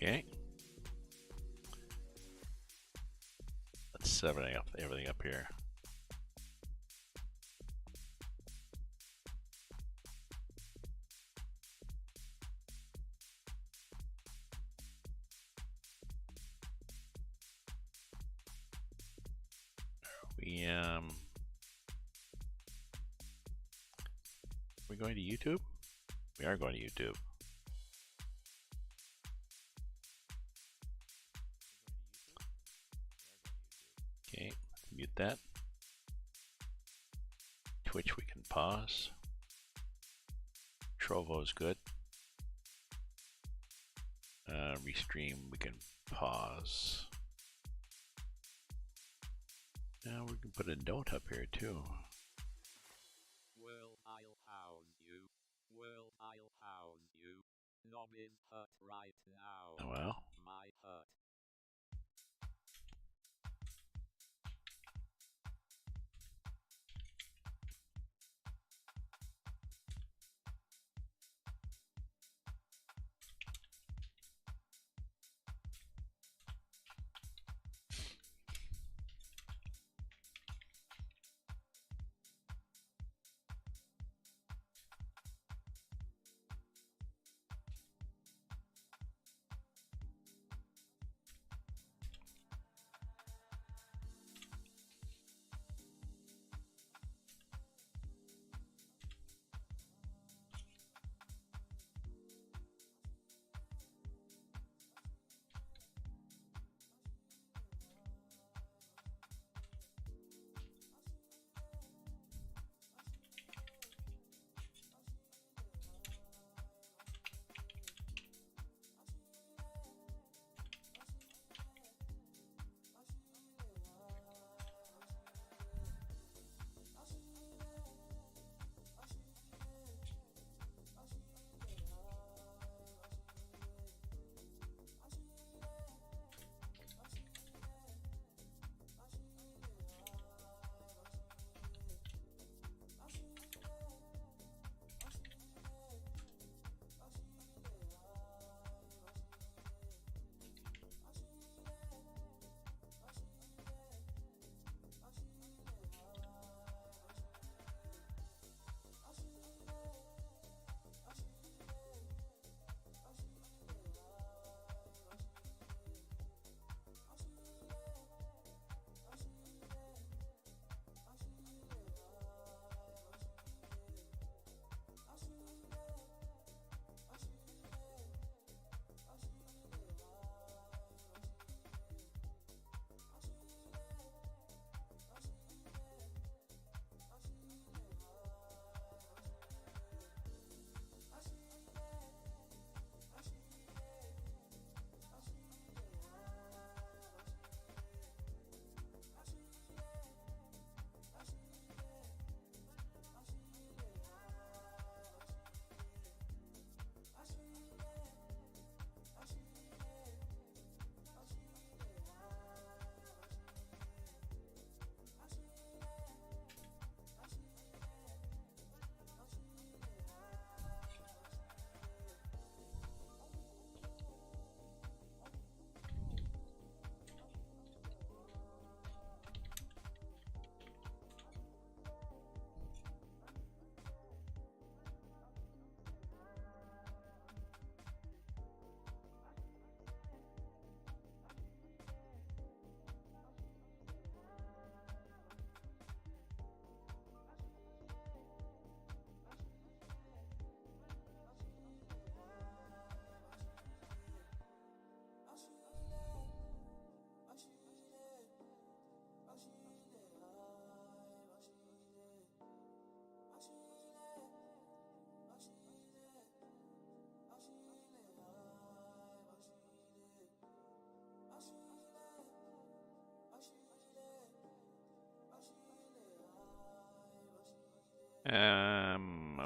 Okay. Let's set everything up here. We going to YouTube? We are going to YouTube. Okay, mute that. Twitch we can pause. Trovo is good. Restream we can pause. Now we can put a note up here too. Well, I'll house you. Well, I'll house you. Not in hut right now. Oh, well. My hut.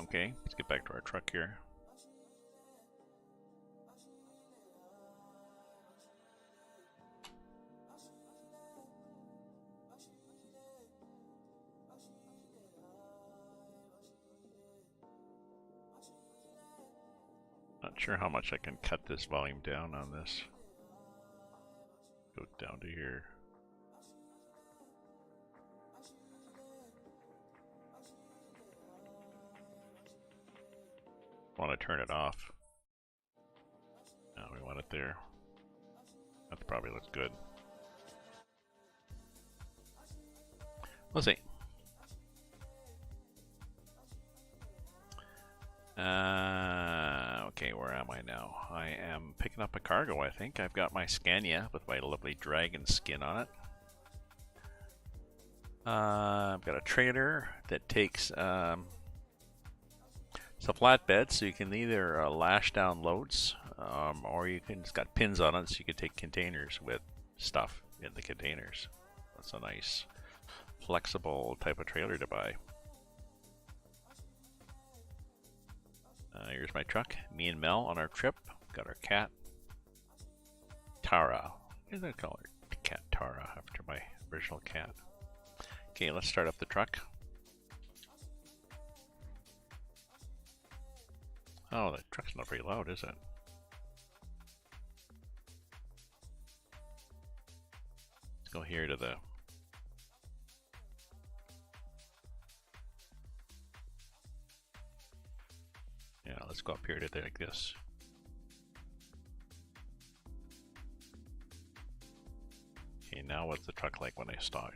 Okay, let's get back to our truck here. Not Sure how much I can cut this volume down on this. Go down to here. Want to turn it off. No, we want it there. That probably looks good. We'll see. Okay, where am I now? I am picking up a cargo, I think. I've got my Scania with my lovely dragon skin on it. I've got a trailer that takes... it's a flatbed, so you can either lash down loads, or you can... It's got pins on it, so you can take containers with stuff in the containers. That's a nice, flexible type of trailer to buy. Here's my truck. Me and Mel on our trip. Got our cat, Tara. I'm gonna call her cat Tara after my original cat. Okay, let's start up the truck. Oh, the truck's not very loud, is it? Let's go here to the... Yeah, let's go up here to like this. Okay, now what's the truck like when I start?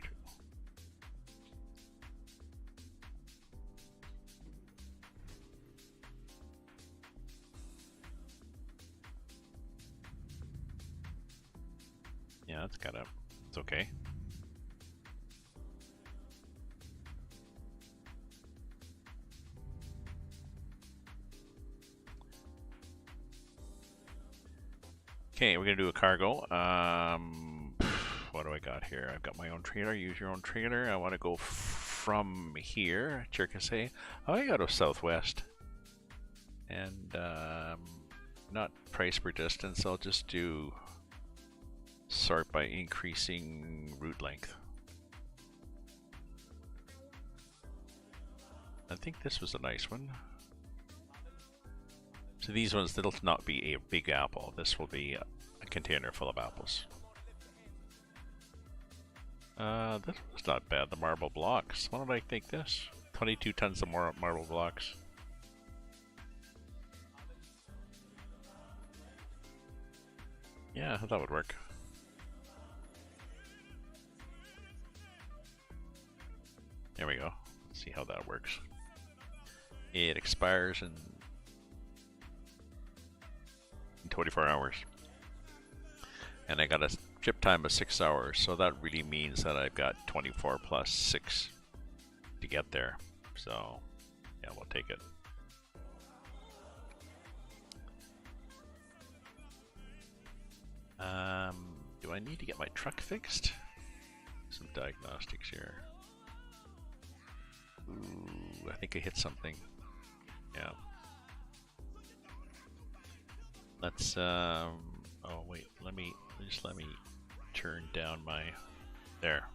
Yeah, it's okay. Okay, we're gonna do a cargo. What do I got here? I've got my own trailer. Use your own trailer. I want to go from here, Cherkasy. Oh, I go to Southwest, and not price per distance. I'll just do sort by increasing route length. I think this was a nice one. So these ones, that'll not be a big apple. This will be a container full of apples. This was not bad, the marble blocks. Why don't I take this? 22 tons of more marble blocks. Yeah, that would work. There we go. Let's see how that works. It expires in 24 hours. And I got a ship time of 6 hours, so that really means that I've got 24 plus 6 to get there. So, yeah, we'll take it. Do I need to get my truck fixed? Some diagnostics here. Ooh, I think I hit something. Yeah. Let's, oh wait, let me turn down my, there.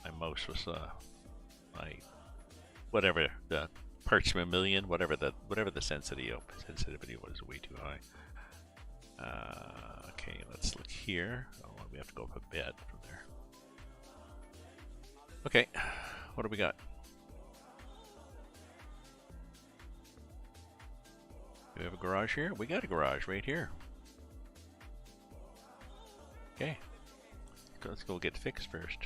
My mouse was, my, whatever, the parts per million, whatever the sensitivity was way too high. Okay, let's look here. Oh, we have to go up a bit from there. Okay, what do we got? Do we have a garage here? We got a garage right here. Okay, let's go get fixed first.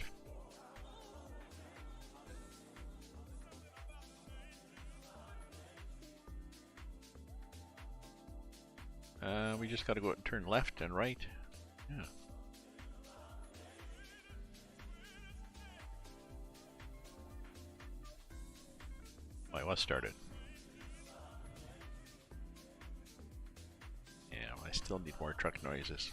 We just got to go out and turn left and right. Yeah. I was started. Yeah, I still need more truck noises.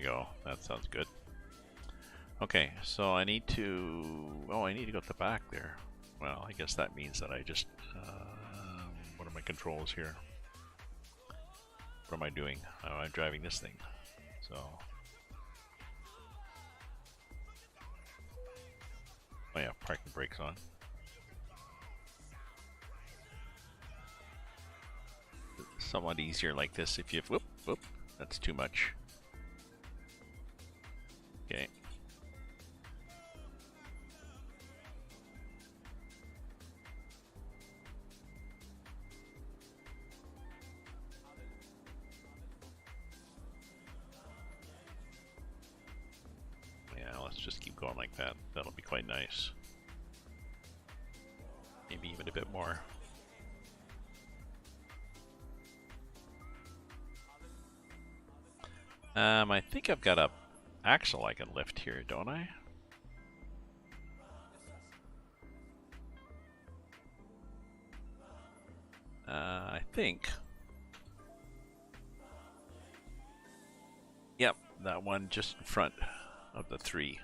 go. That sounds good. Okay, so I need to... Oh, I need to go to the back there. Well, I guess that means that I just... what are my controls here? What am I doing? Oh, I'm driving this thing. So... Oh yeah, parking brakes on. Somewhat easier like this if you... Whoop, whoop. That's too much. Okay. Yeah, let's just keep going like that. That'll be quite nice. Maybe even a bit more. I think I've got a axle I can lift here, don't I? I think. Yep, that one just in front of the 3.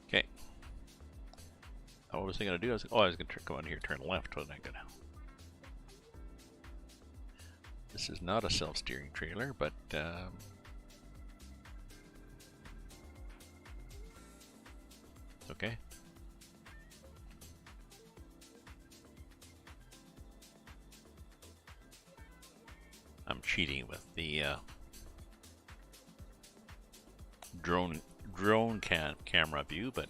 Okay. What was I going to do? I was going to go in here, turn left, wasn't I going to? This is not a self-steering trailer, but okay. I'm cheating with the drone camera view, but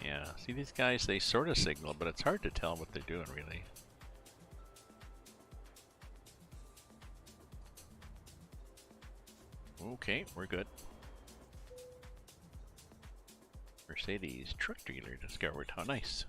yeah. See, these guys, they sort of signal, but it's hard to tell what they're doing, really. Okay, we're good. Mercedes truck dealer discovered. How nice.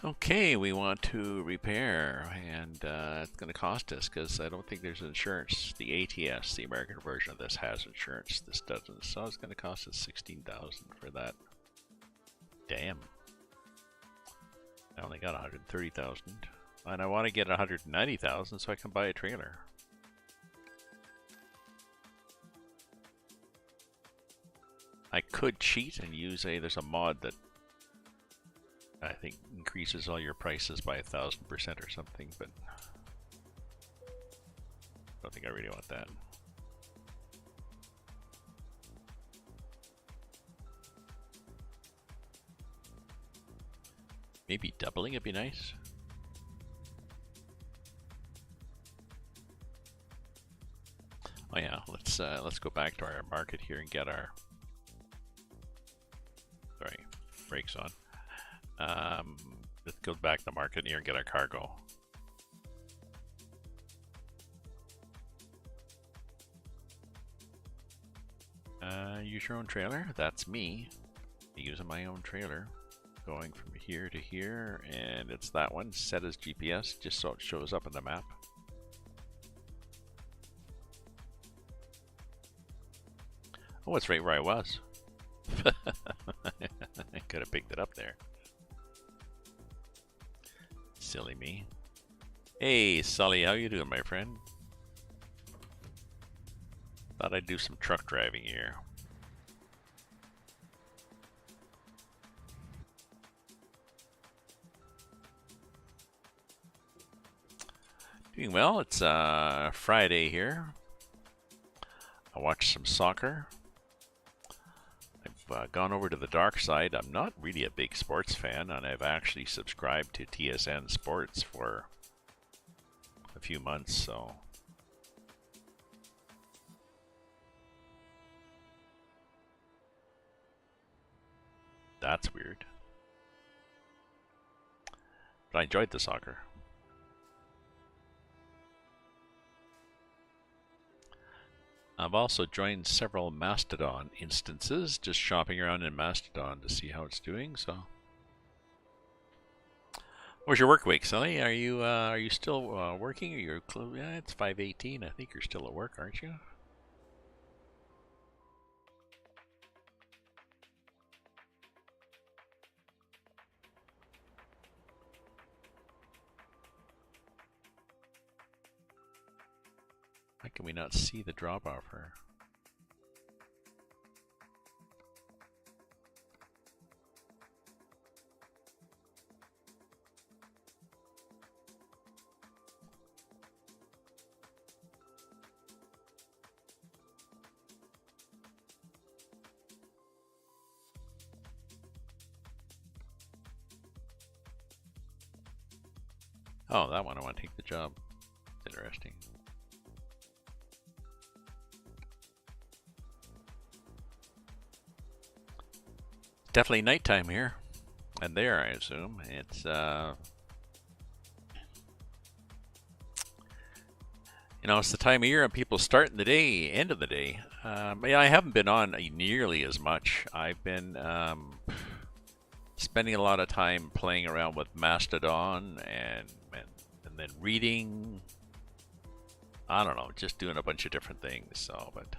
Okay, we want to repair, and it's going to cost us because I don't think there's insurance. The ATS, the American version of this, has insurance. This doesn't, so it's going to cost us $16,000 for that. Damn. I only got 130,000, and I want to get 190,000 so I can buy a trailer. I could cheat and use there's a mod that I think increases all your prices by 1,000% or something, but I don't think I really want that. Maybe doubling would be nice. Oh yeah, let's go back to our market here and get our brakes on. Let's go back to the market here and get our cargo. Use your own trailer. That's me using my own trailer, going from here to here, and it's that one set as GPS just so it shows up on the map. Oh, it's right where I was. I could have picked it up there. Silly me. Hey, Sully, how you doing, my friend? Thought I'd do some truck driving here. Doing well. It's Friday here. I watched some soccer. I've gone over to the dark side. I'm not really a big sports fan, and I've actually subscribed to TSN Sports for a few months, so that's weird. But I enjoyed the soccer. I've also joined several Mastodon instances, just shopping around in Mastodon to see how it's doing. So, what's your work week, Sally? Are you still working? Are you yeah, it's 5:18. I think you're still at work, aren't you? Why can we not see the drop offer? Oh, that one. I want to take the job. Interesting. Definitely nighttime here. And there, I assume. It's, you know, it's the time of year and people starting the day, end of the day. Yeah, I haven't been on nearly as much. I've been spending a lot of time playing around with Mastodon and then reading. I don't know, just doing a bunch of different things. So, but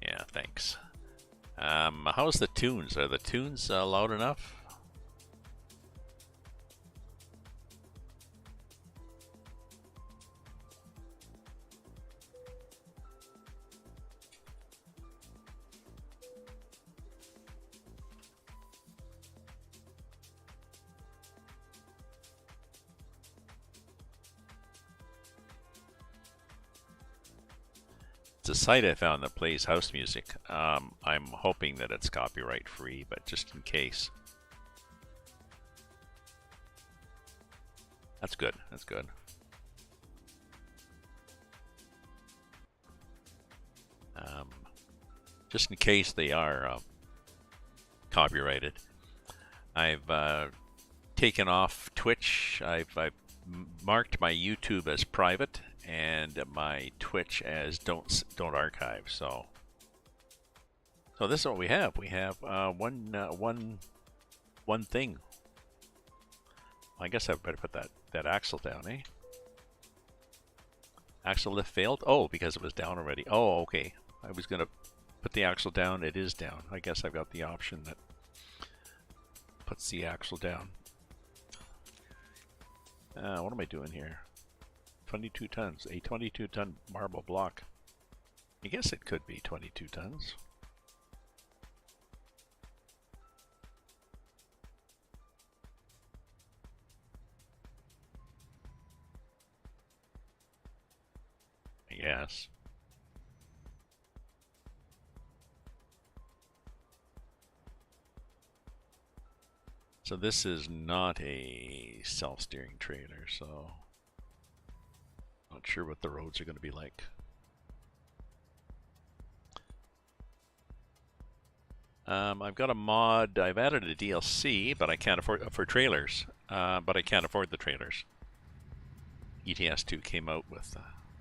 yeah, thanks. How's the tunes? Are the tunes loud enough? It's a site I found that plays house music. I'm hoping that it's copyright free, but just in case. That's good. That's good. Just in case they are copyrighted. I've taken off Twitch. I've marked my YouTube as private and my Twitch as don't archive. So this is what we have. We have one thing. I guess I better put that axle down, eh? Axle lift failed? Oh, because it was down already. Oh, okay. I was gonna put the axle down. It is down. I guess I've got the option that puts the axle down. What am I doing here? 22 tons. A 22-ton marble block. I guess it could be 22 tons. I guess. So this is not a self-steering trailer, so not sure what the roads are going to be like. I've got a mod. I've added a DLC, but I can't afford for trailers. But I can't afford the trailers. ETS2 came out with.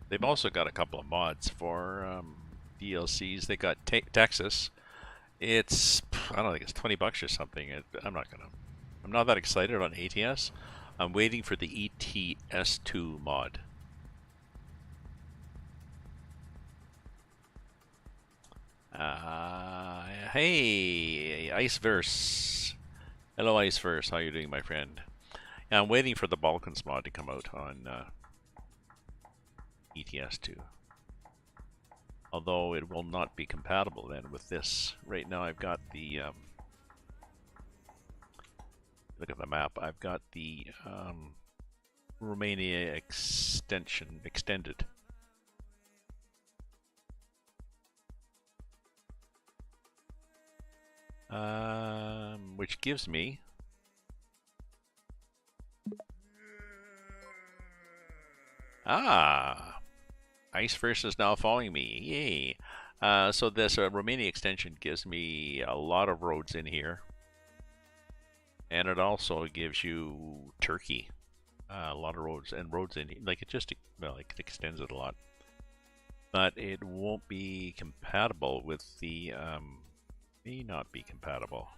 They've also got a couple of mods for DLCs. They got Texas. It's I don't think it's $20 or something. I'm not that excited on ATS. I'm waiting for the ETS2 mod. Hey, Iceverse. Hello, Iceverse. How you doing, my friend? Yeah, I'm waiting for the Balkans mod to come out on ETS2. Although it will not be compatible then with this. Right now I've got the... look at the map. I've got the Romania extended. Which gives me Iceverse is now following me. Yay! So this Romania extension gives me a lot of roads in here, and it also gives you Turkey. A lot of roads and roads in like it just well it extends it a lot, but it won't be compatible with the may not be compatible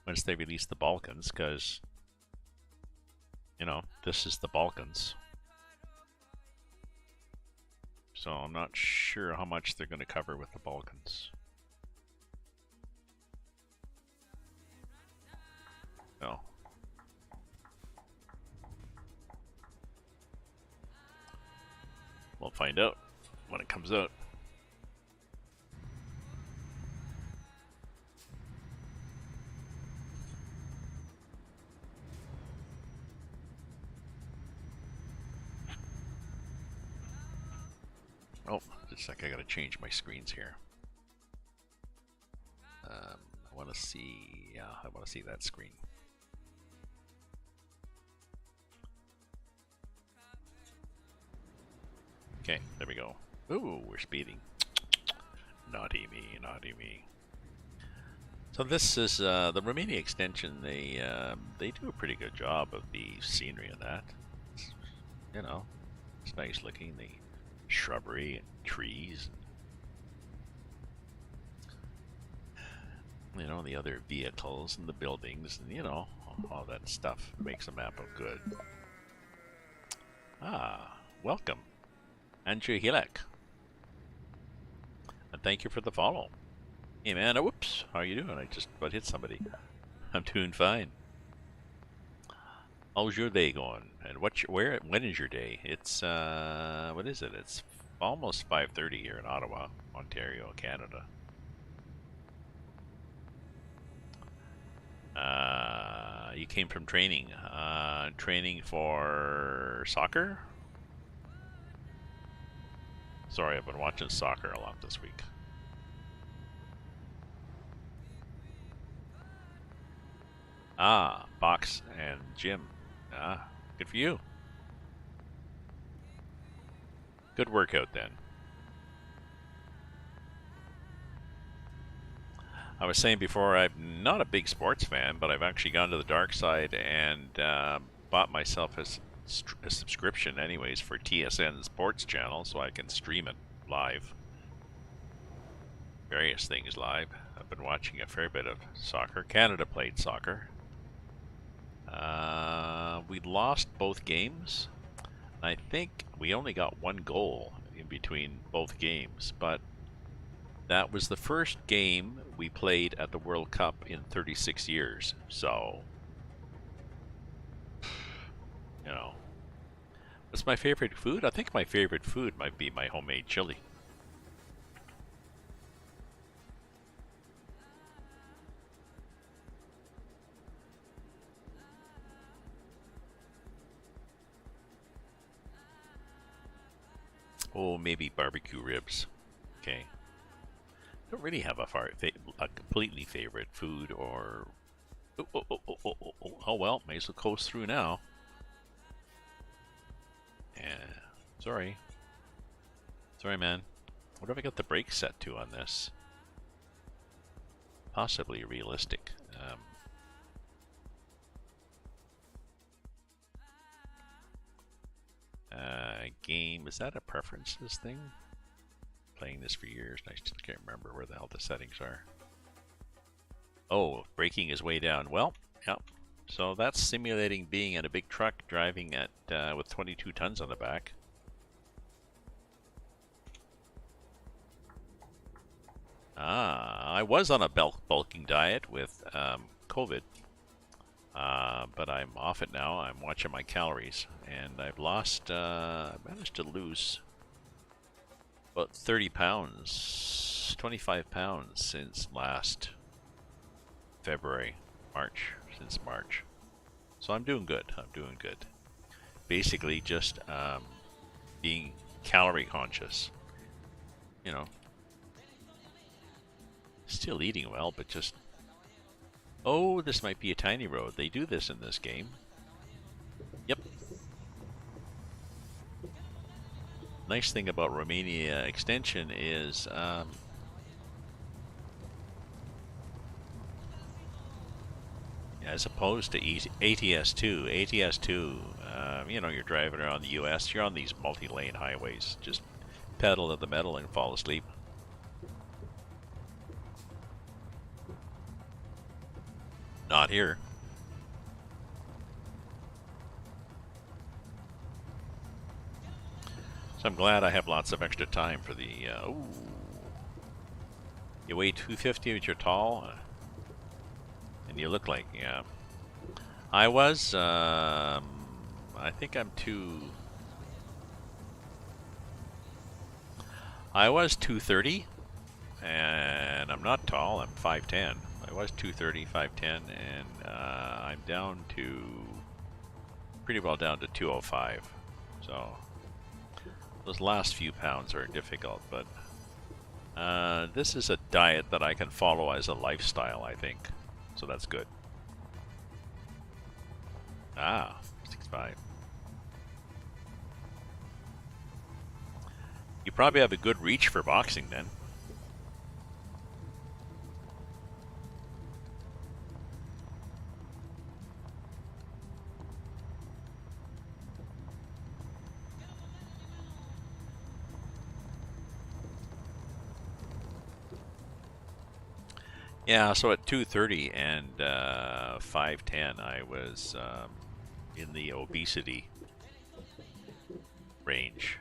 once they release the Balkans, because you know this is the Balkans, so I'm not sure how much they're going to cover with the Balkans. No. We'll find out when it comes out. Oh, just a sec, I gotta change my screens here. I want to see, yeah, I want to see that screen. Okay, there we go. Ooh, we're speeding. Naughty me, naughty me. So this is the Romania extension. They do a pretty good job of the scenery of that. It's, you know, it's nice looking. The shrubbery and trees. You know, the other vehicles and the buildings and, you know, all that stuff makes a map look good. Ah, welcome, Andrew Hilek. And thank you for the follow. Hey man, oh, whoops, how are you doing? I just about hit somebody. I'm doing fine. How's your day going? And when is your day? It's, what is it? It's almost 5:30 here in Ottawa, Ontario, Canada. You came from training. Training for soccer? Sorry, I've been watching soccer a lot this week. Ah, box and gym. Ah, good for you. Good workout then. I was saying before, I'm not a big sports fan, but I've actually gone to the dark side and bought myself a subscription anyways for TSN Sports Channel so I can stream it live. Various things live. I've been watching a fair bit of soccer. Canada played soccer. We lost both games. I think we only got one goal in between both games, but that was the first game we played at the World Cup in 36 years. So, you know, what's my favorite food? I think my favorite food might be my homemade chili. Oh, maybe barbecue ribs. Okay. Don't really have a completely favorite food or... Oh, well, may as well coast through now. Yeah, sorry. Sorry, man. What have I got the brake set to on this? Possibly realistic. Game, is that a preferences thing? Playing this for years, I still can't remember where the hell the settings are. Oh, braking is way down. Well, yep. So that's simulating being in a big truck driving at with 22 tons on the back. I was on a bulking diet with COVID, but I'm off it now. I'm watching my calories, and I've lost. I managed to lose about 30 pounds, 25 pounds since last February, since March. So I'm doing good. I'm doing good. Basically, just being calorie conscious. You know, still eating well, but just... Oh, this might be a tiny road. They do this in this game. Yep. Nice thing about Romania extension is as opposed to ATS2. ATS2, you know, you're driving around the U.S., you're on these multi-lane highways, just pedal to the metal and fall asleep. Not here. So I'm glad I have lots of extra time for the, ooh. You weigh 250, but you're tall, and you look like, yeah. I was, I think I'm I was 230, and I'm not tall, I'm 5'10". I was 230, 5'10", and I'm down to, pretty well down to 205. So, those last few pounds are difficult, but this is a diet that I can follow as a lifestyle, I think. So that's good. Ah, 6'5". You probably have a good reach for boxing then. Yeah, so at 230 and 5'10", I was in the obesity range.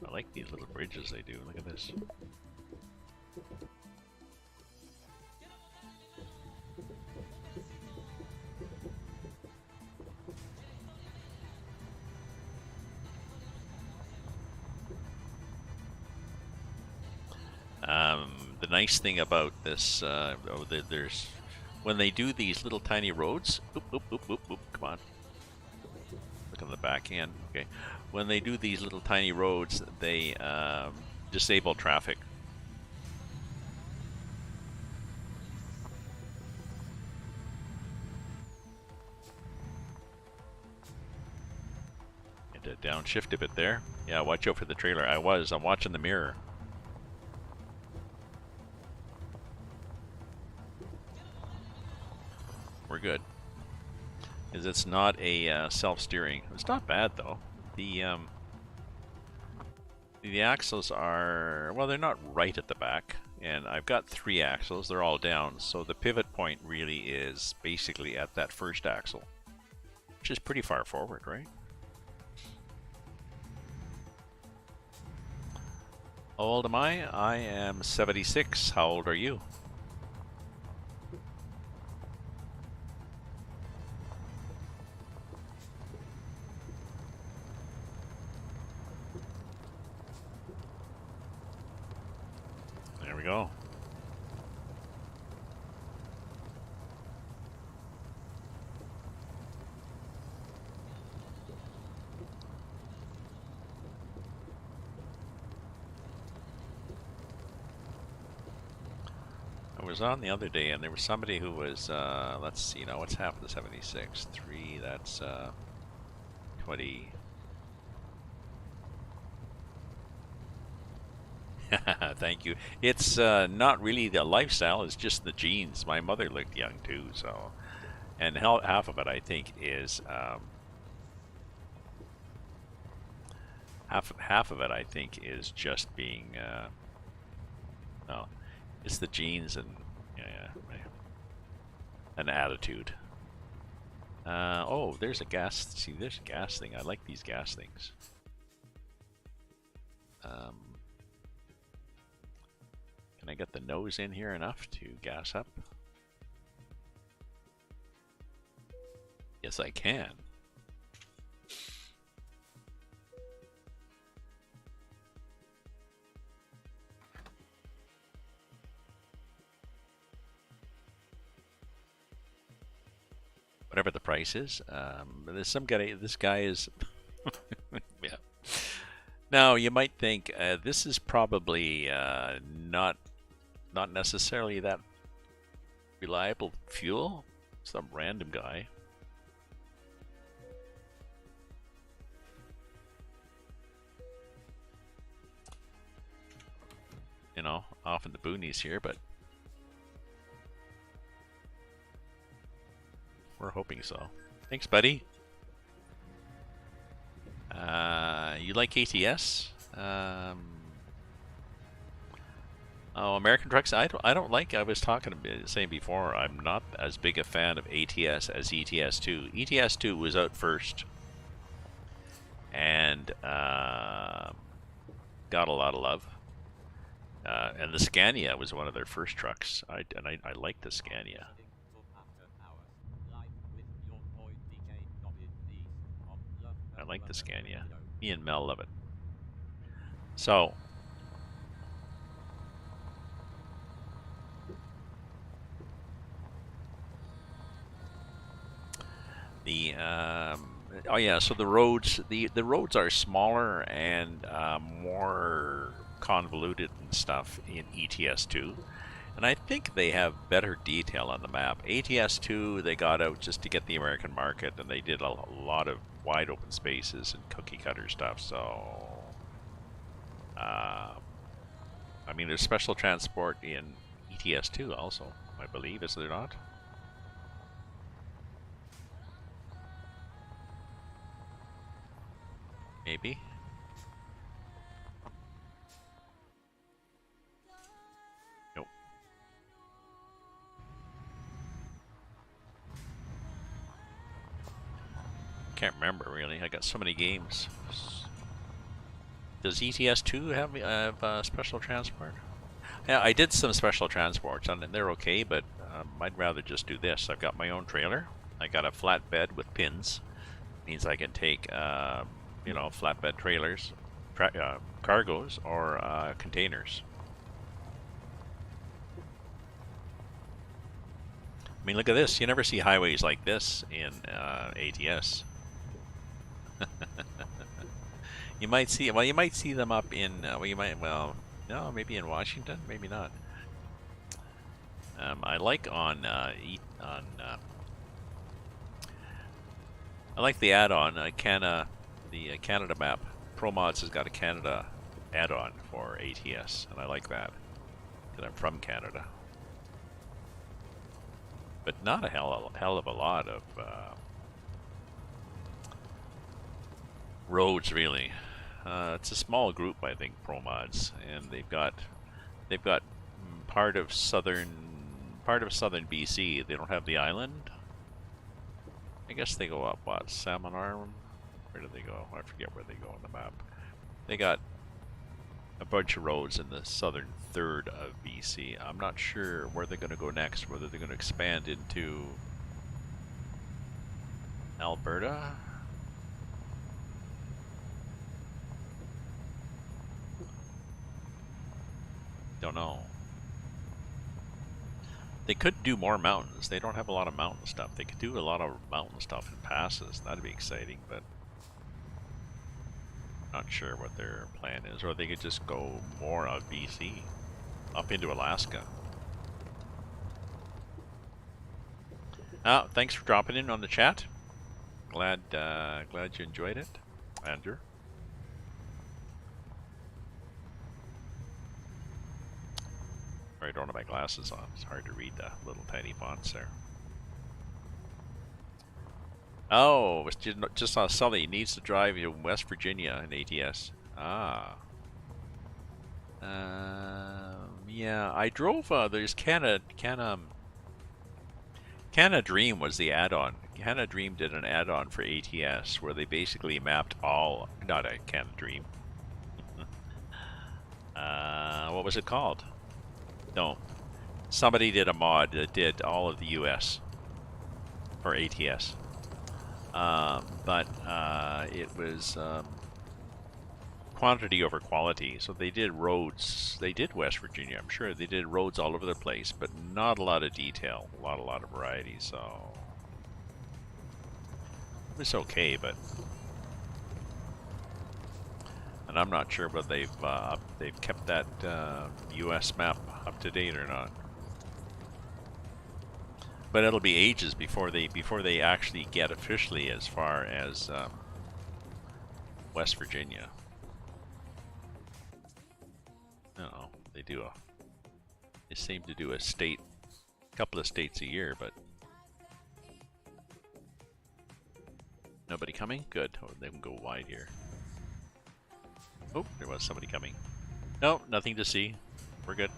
I like these little bridges they do. Look at this. The nice thing about this, there's when they do these little tiny roads. Oop, oop, oop, oop, oop, come on. Look on the back end. Okay. When they do these little tiny roads, they disable traffic. And to downshift a bit there. Yeah, watch out for the trailer. I'm watching the mirror. We're good. Because it's not a self-steering. It's not bad though. The axles are, well, they're not right at the back, and I've got 3 axles. They're all down, so the pivot point really is basically at that first axle, which is pretty far forward, right? How old am I? I am 76. How old are you? There we go. I was on the other day, and there was somebody who was, let's see, now what's half of the 76? 3, that's 20. Thank you. It's not really the lifestyle, it's just the genes. My mother looked young too, so. And half of it, I think, is half of it, I think, is just being. No, it's the genes and an attitude. Oh, there's a gas. See, there's a gas thing. I like these gas things. Can I get the nose in here enough to gas up? Yes, I can. Whatever the price is. There's some guy. This guy is. Yeah. Now you might think this is probably not necessarily that reliable fuel. Some random guy. You know, off in the boonies here, but We're hoping so. Thanks, buddy. You like ATS? Oh, American trucks. I don't like. I was saying before. I'm not as big a fan of ATS as ETS2. ETS2 was out first, and got a lot of love. And the Scania was one of their first trucks. I like the Scania. I like the Scania. Me and Mel love it. So, the oh yeah, so the roads are smaller and more convoluted and stuff in ETS2, and I think they have better detail on the map. ATS2 they got out just to get the American market, and they did a lot of wide open spaces and cookie cutter stuff. So, I mean, there's special transport in ETS2 also, I believe, is there not? Maybe. Nope. Can't remember really. I got so many games. Does ETS2 have special transport? Yeah, I did some special transports, and they're okay, but I'd rather just do this. I've got my own trailer. I got a flatbed with pins. Means I can take, you know, flatbed trailers, cargoes, or containers. I mean, look at this. You never see highways like this in ATS. You might see, well, you might see them up in, no, maybe in Washington, maybe not. I like I like the add-on, the Canada map. ProMods has got a Canada add-on for ATS, and I like that, because I'm from Canada. But not a hell of a lot of roads, really. It's a small group, I think, ProMods, and they've got part of southern BC. They don't have the island. I guess they go up what, Salmon Arm? Where do they go? I forget where they go on the map. They got a bunch of roads in the southern third of BC. I'm not sure where they're going to go next. Whether they're going to expand into Alberta. Don't know. They could do more mountains. They don't have a lot of mountain stuff. They could do a lot of mountain stuff in passes. That'd be exciting, but not sure what their plan is. Or they could just go more of BC up into Alaska. Thanks for dropping in on the chat. Glad you enjoyed it, Andrew. I don't have my glasses on. It's hard to read the little tiny fonts there. Oh, just saw Sully needs to drive in West Virginia in ATS. Ah. Yeah, I drove. There's Canada Dream was the add-on. Canada Dream did an add-on for ATS where they basically mapped all. Not a Canada Dream. What was it called? No, somebody did a mod that did all of the US for ATS. But it was quantity over quality. So they did roads. They did West Virginia, I'm sure. They did roads all over the place, but not a lot of detail. A lot of variety. So it was okay, but. And I'm not sure whether they've kept that U.S. map up to date or not. But it'll be ages before they actually get officially as far as West Virginia. No, they seem to do a couple of states a year, but Nobody coming? Good. Oh, they can go wide here. Oh, there was somebody coming. No, nothing to see. We're good.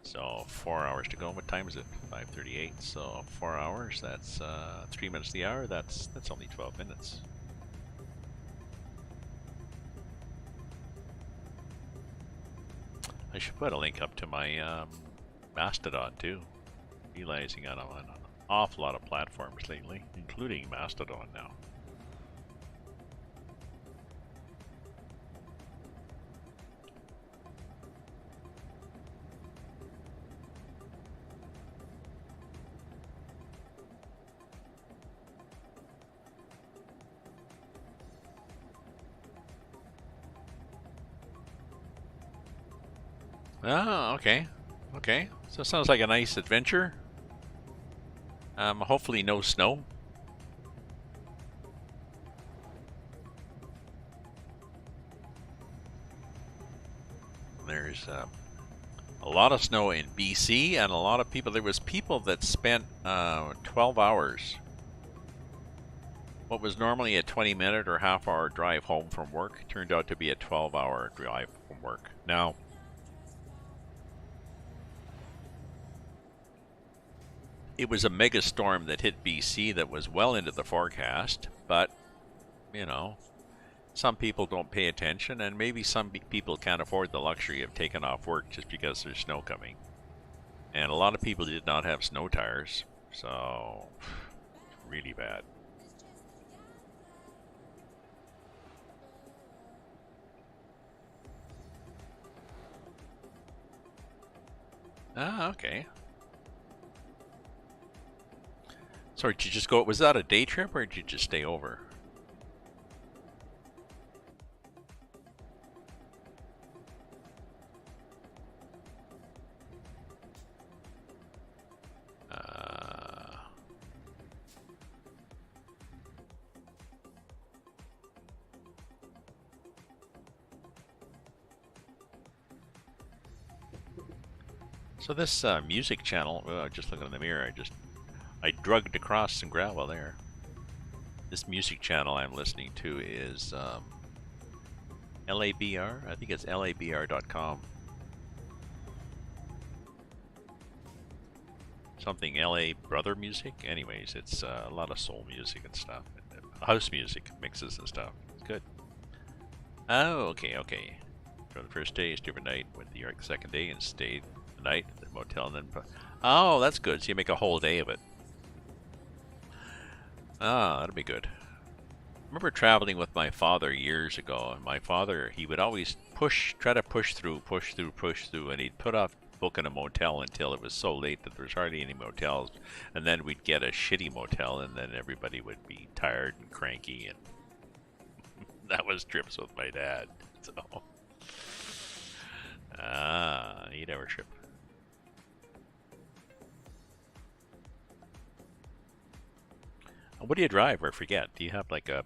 So 4 hours to go. What time is it? 5:38. So 4 hours. That's 3 minutes to the hour. That's only 12 minutes. I should put a link up to my Mastodon too. Realizing I'm on an awful lot of platforms lately, including Mastodon now. Ah, okay. Okay. So it sounds like a nice adventure. Hopefully no snow. There's a lot of snow in BC and a lot of people. There was people that spent 12 hours. What was normally a 20-minute or half-hour drive home from work turned out to be a 12-hour drive from work. Now, it was a mega storm that hit BC that was well into the forecast, but, you know, some people don't pay attention, and maybe some people can't afford the luxury of taking off work just because there's snow coming. And a lot of people did not have snow tires, so really bad. Ah, okay. So did you just go, was that a day trip or did you just stay over? So this music channel, just looking in the mirror, I drugged across some gravel there. This music channel I'm listening to is LABR. I think it's labr.com. Something LA Brother music. Anyways, it's a lot of soul music and stuff. And house music mixes and stuff. It's good. Oh, okay, okay. For the first day, stay overnight. Went to New York the second day and stayed the night at the motel and then... Oh, that's good. So you make a whole day of it. Ah, that'll be good. I remember traveling with my father years ago, and my father, he would always try to push through, and he'd put off booking a motel until it was so late that there was hardly any motels, and then we'd get a shitty motel, and then everybody would be tired and cranky, and that was trips with my dad. So, 8-hour trip. What do you drive? Or forget? Do you have like a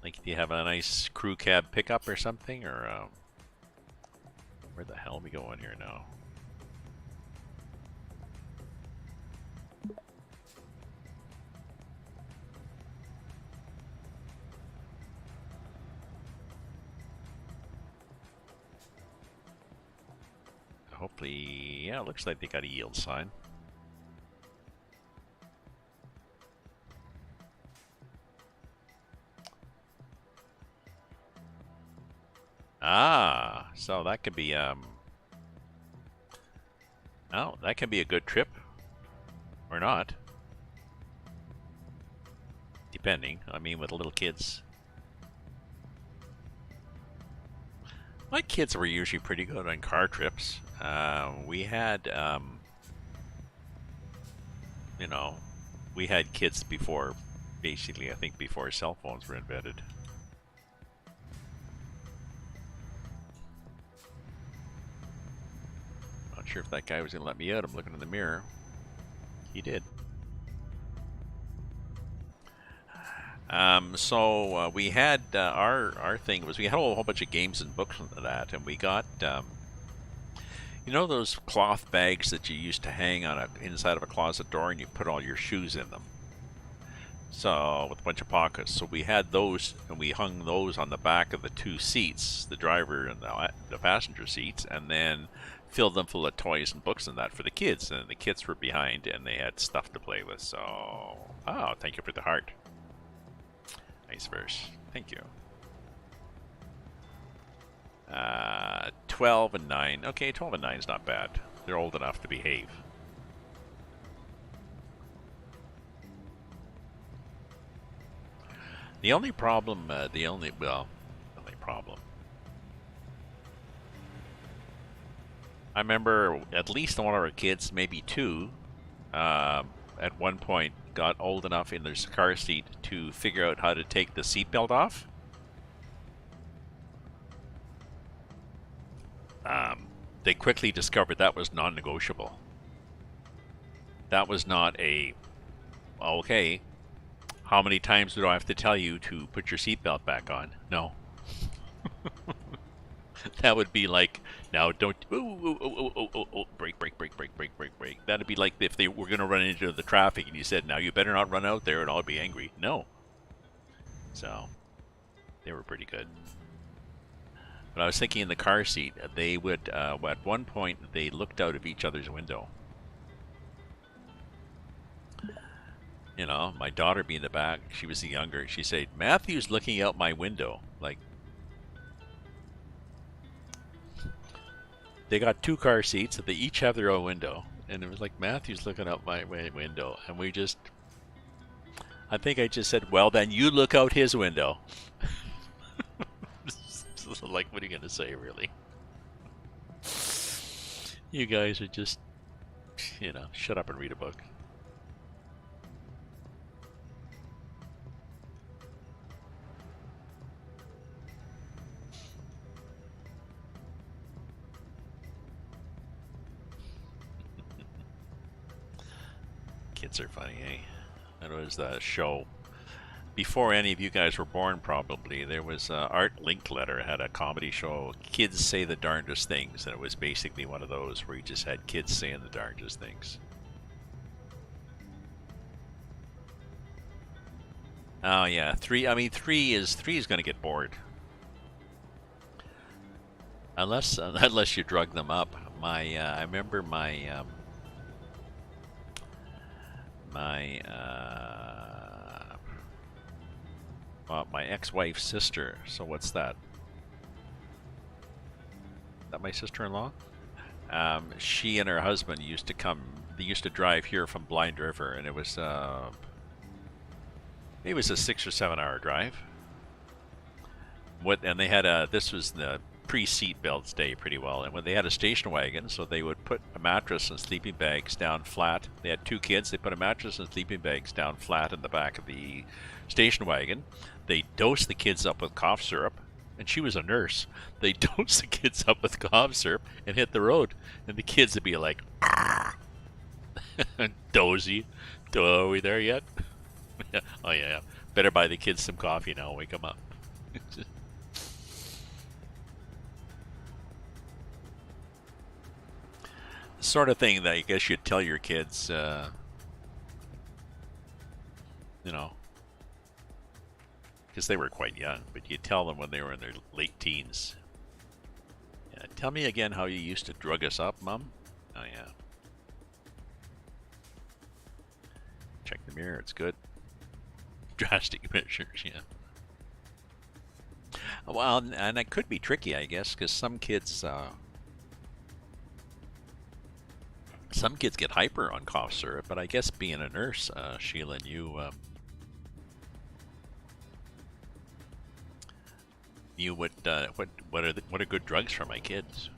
do you have a nice crew cab pickup or something? Or where the hell are we going here now? Hopefully, yeah, it looks like they got a yield sign. Ah, so that could be oh, that can be a good trip, or not, depending. I mean, with little kids. My kids were usually pretty good on car trips. We had, you know, we had kids before, basically, I think before cell phones were invented. Not sure if that guy was going to let me out. I'm looking in the mirror. He did. So we had our thing was we had a whole bunch of games and books and that, and we got You know those cloth bags that you used to hang on inside of a closet door, and you put all your shoes in them? So with a bunch of pockets. So we had those, and we hung those on the back of the two seats, the driver and the passenger seats, and then filled them full of toys and books and that for the kids. And the kids were behind, and they had stuff to play with. So, oh, thank you for the heart. Nice verse. Thank you. 12 and 9. Okay, 12 and 9 is not bad. They're old enough to behave. The only problem, the only problem. I remember at least one of our kids, maybe two, at one point got old enough in their car seat to figure out how to take the seatbelt off. They quickly discovered that was non-negotiable. That was not a, okay, how many times do I have to tell you to put your seatbelt back on? No. That would be like, now don't, brake. That'd be like if they were going to run into the traffic and you said, now you better not run out there and I'll be angry. No. So, they were pretty good. But I was thinking in the car seat, they would, at one point, they looked out of each other's window. You know, my daughter being in the back, she was the younger, she said, Matthew's looking out my window. Like, they got two car seats, they each have their own window. And it was like, Matthew's looking out my window. And we just, I think I just said, well, then you look out his window. Like, what are you going to say, really? You guys are just, you know, shut up and read a book. Kids are funny, eh? That was the show. Before any of you guys were born, probably, there was Art Linkletter had a comedy show, Kids Say the Darndest Things, and it was basically one of those where you just had kids saying the darndest things. Oh yeah, three. I mean, three is going to get bored, unless you drug them up. I remember my my ex-wife's sister. So what's that? Is that my sister-in-law? She and her husband used to come. They used to drive here from Blind River, and it was a 6 or 7 hour drive. And they had this was the pre-seat belts day pretty well. And when they had a station wagon, so they would put a mattress and sleeping bags down flat. They had two kids. They put a mattress and sleeping bags down flat in the back of the station wagon. They dosed the kids up with cough syrup, and she was a nurse. They dosed the kids up with cough syrup and hit the road, and the kids would be like, dozy. Are we there yet? Oh yeah. Better buy the kids some coffee now. Wake them up. Sort of thing that I guess you'd tell your kids, you know, because they were quite young, but you tell them when they were in their late teens. Yeah, tell me again how you used to drug us up, Mom. Oh yeah. Check the mirror, it's good. Drastic measures, yeah. Well, and it could be tricky, I guess, because some kids get hyper on cough syrup, but I guess being a nurse, Sheila, and you would what are good drugs for my kids?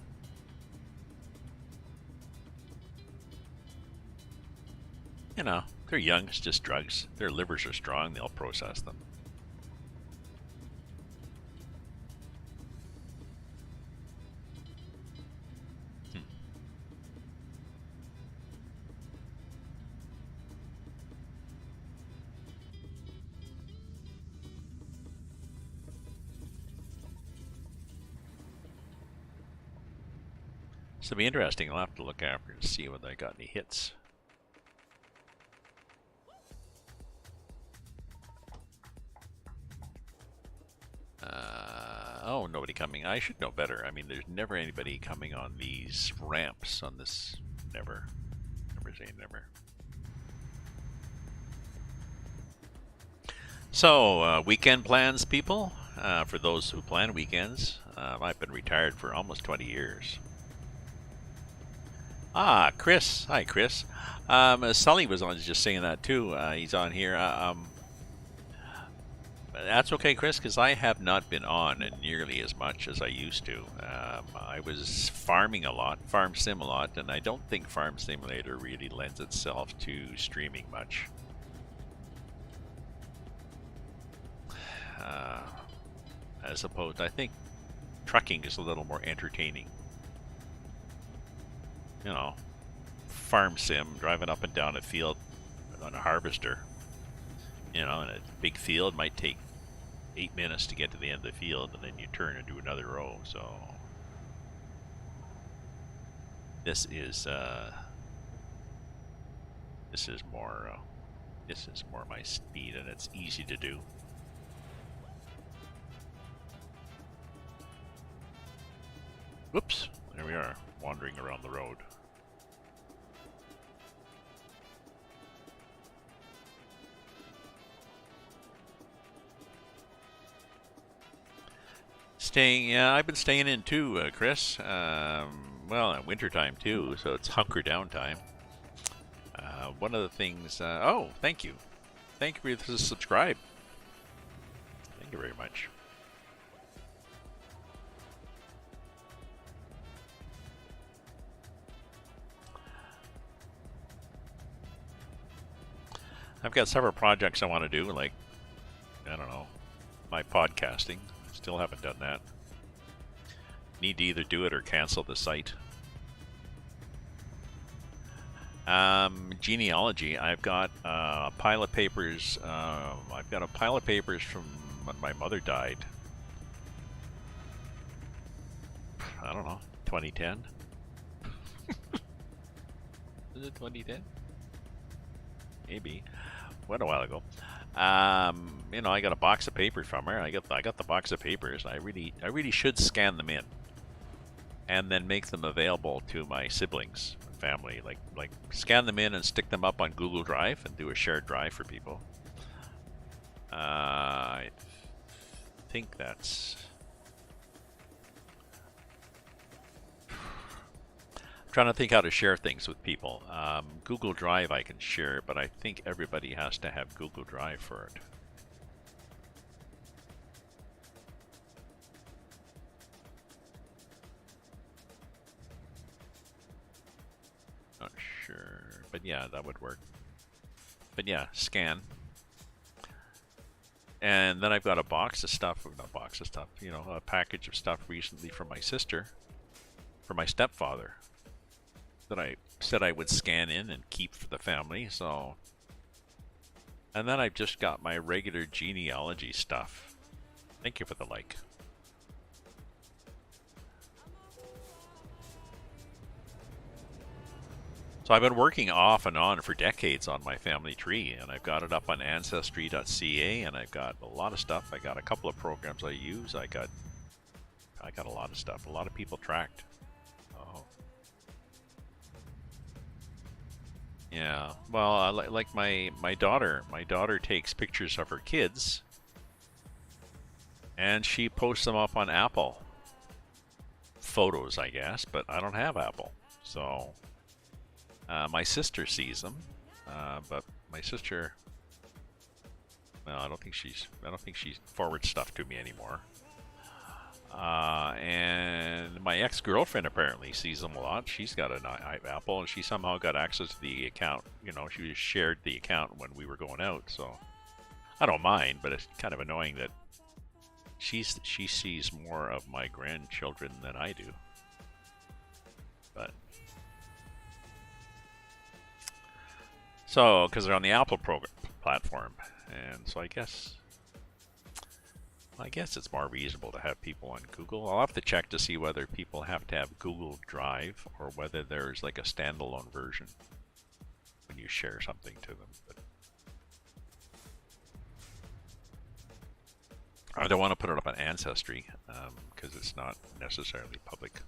You know, they're young, it's just drugs. Their livers are strong, they'll process them. So it'll be interesting. I'll have to look after and see whether I got any hits. Oh, nobody coming. I should know better. I mean, there's never anybody coming on these ramps on this. Never. Never say never. So, weekend plans, people? For those who plan weekends. I've been retired for almost 20 years. Ah, Chris. Hi, Chris. Sully was on just saying that too. He's on here. That's okay, Chris, because I have not been on nearly as much as I used to. I was farming a lot, farm sim a lot, and I don't think Farm Simulator really lends itself to streaming much. As opposed, I think trucking is a little more entertaining. You know, farm sim, driving up and down a field on a harvester. You know, in a big field might take 8 minutes to get to the end of the field, and then you turn and do another row. So this is more my speed, and it's easy to do. Whoops! There we are, wandering around the road. Yeah, I've been staying in too, Chris. Well, in wintertime too, so it's hunker down time. One of the things, oh, thank you. Thank you for the subscribe. Thank you very much. I've got several projects I want to do, like, I don't know, my podcasting. Still haven't done that. Need to either do it or cancel the site. Genealogy. I've got a pile of papers. I've got a pile of papers from when my mother died. I don't know, 2010. Is it 2010? Maybe. Went a while ago. You know, I got a box of papers from her. I got the box of papers. I really should scan them in, and then make them available to my siblings, family. Like scan them in and stick them up on Google Drive and do a shared drive for people. I think that's. Trying to think how to share things with people. Google Drive I can share, but I think everybody has to have Google Drive for it. Not sure, but yeah, that would work. But yeah, scan. And then I've got a box of stuff, not a box of stuff, you know, a package of stuff recently from my sister, for my stepfather, that I said I would scan in and keep for the family. So, and then I've just got my regular genealogy stuff. Thank you for the like. So I've been working off and on for decades on my family tree, and I've got it up on ancestry.ca, and I've got a lot of stuff. I got a couple of programs I use. I got a lot of stuff. A lot of people tracked. Oh. Yeah, well, like my daughter. My daughter takes pictures of her kids, and she posts them up on Apple Photos, I guess. But I don't have Apple, so my sister sees them. But my sister, well, I don't think she forwards stuff to me anymore. And my ex-girlfriend apparently sees them a lot. She's got an Apple, and she somehow got access to the account. You know, she shared the account when we were going out, so I don't mind, but it's kind of annoying that she sees more of my grandchildren than I do. But so, because they're on the Apple platform, and so I guess I guess it's more reasonable to have people on Google. I'll have to check to see whether people have to have Google Drive or whether there's like a standalone version when you share something to them. But I don't want to put it up on Ancestry because it's not necessarily public.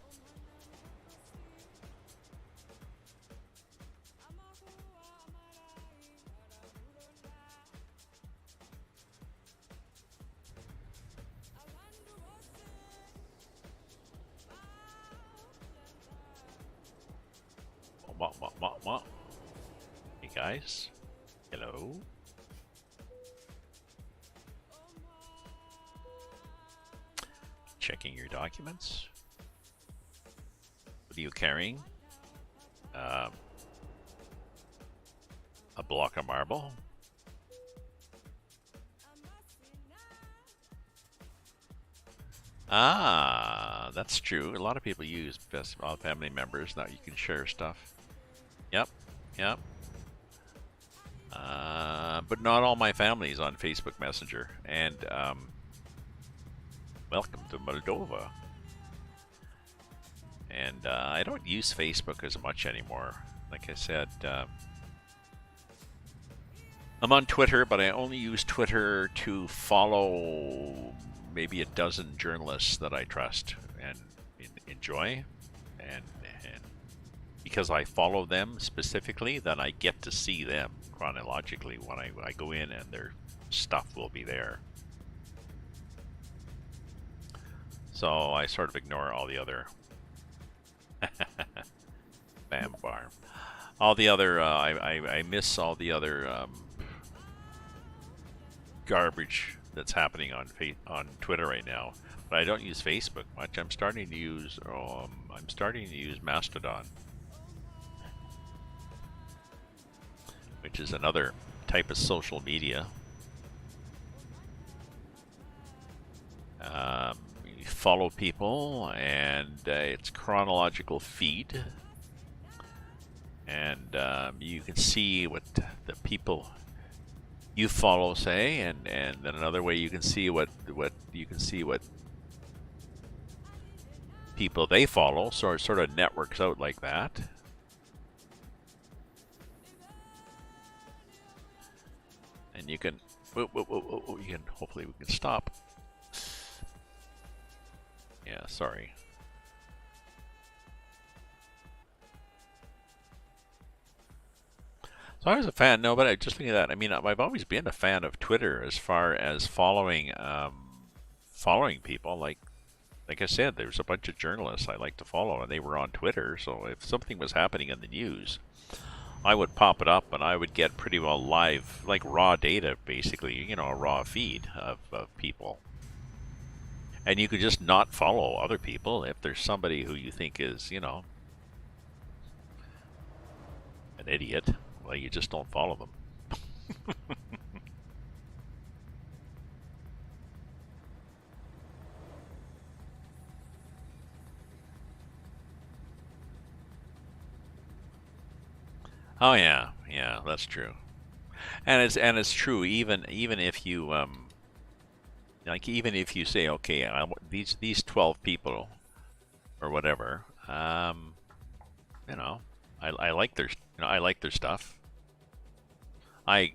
Hey guys, hello. Checking your documents. What are you carrying? A block of marble. Ah, that's true. A lot of people use best all family members. Now you can share stuff. Yep, yep. But not all my family is on Facebook Messenger. And welcome to Moldova. And I don't use Facebook as much anymore. Like I said, I'm on Twitter, but I only use Twitter to follow maybe a dozen journalists that I trust and enjoy. And because I follow them specifically, then I get to see them chronologically when I go in, and their stuff will be there. So I sort of ignore all the other Bam Bar. All the other, I miss all the other garbage that's happening on Twitter right now. But I don't use Facebook much. I'm starting to use Mastodon, which is another type of social media. You follow people, and it's chronological feed, and you can see what the people you follow say, and then another way you can see what people they follow, so it sort of networks out like that. And you can, hopefully we can stop. Yeah, sorry. So I was a fan, no, but I just looking at that. I mean, I've always been a fan of Twitter as far as following people. Like I said, there's a bunch of journalists I like to follow, and they were on Twitter. So if something was happening in the news, I would pop it up, and I would get pretty well live, like raw data, basically, a raw feed of people. And you could just not follow other people if there's somebody who you think is, an idiot. Well, you just don't follow them. Oh yeah, yeah, that's true. And it's true even if you even if you say, okay, these 12 people or whatever, I like their I like their stuff. I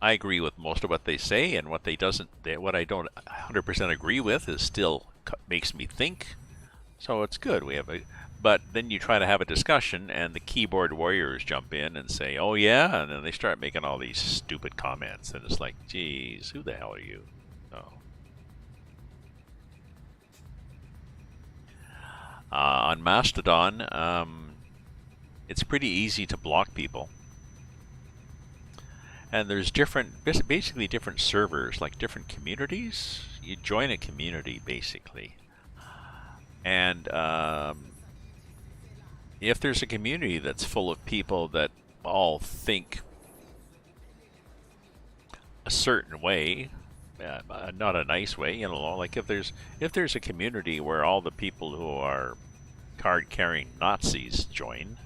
agree with most of what they say, and what what I don't 100% agree with is still makes me think. So it's good. But then you try to have a discussion, and the keyboard warriors jump in and say, "Oh yeah," and then they start making all these stupid comments, and it's like, "Geez, who the hell are you?" Oh. On Mastodon, it's pretty easy to block people. And there's basically different servers, like different communities. You join a community, basically. And if there's a community that's full of people that all think a certain way, not a nice way, like if there's a community where all the people who are card-carrying Nazis join,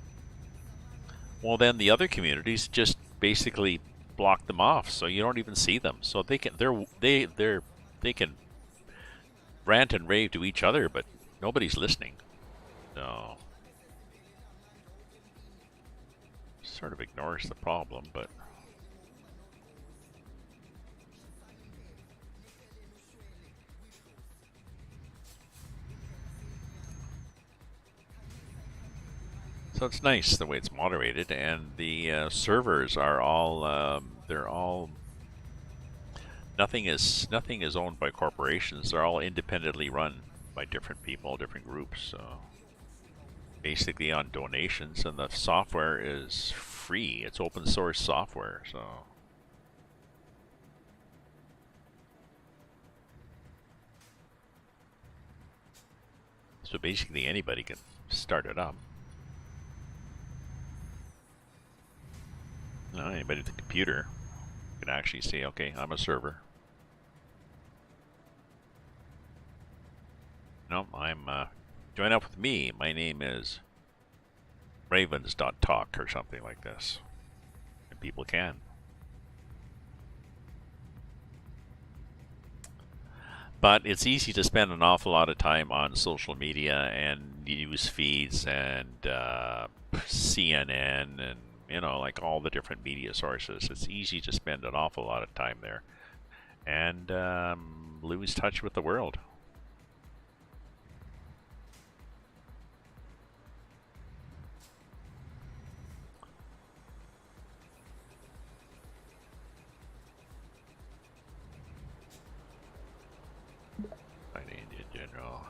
well, then the other communities just basically block them off, so you don't even see them. So they can rant and rave to each other, but nobody's listening. So sort of ignores the problem, but so it's nice the way it's moderated, and the servers are all they're all nothing is owned by corporations. They're all independently run by different people, different groups. So basically on donations, and the software is free. It's open source software. So basically anybody can start it up. Anybody with a computer can actually say, okay, I'm a server. No, I'm join up with me. My name is ravens.talk or something like this. And people can. But it's easy to spend an awful lot of time on social media and news feeds and CNN and, like all the different media sources. It's easy to spend an awful lot of time there and lose touch with the world. Indian General.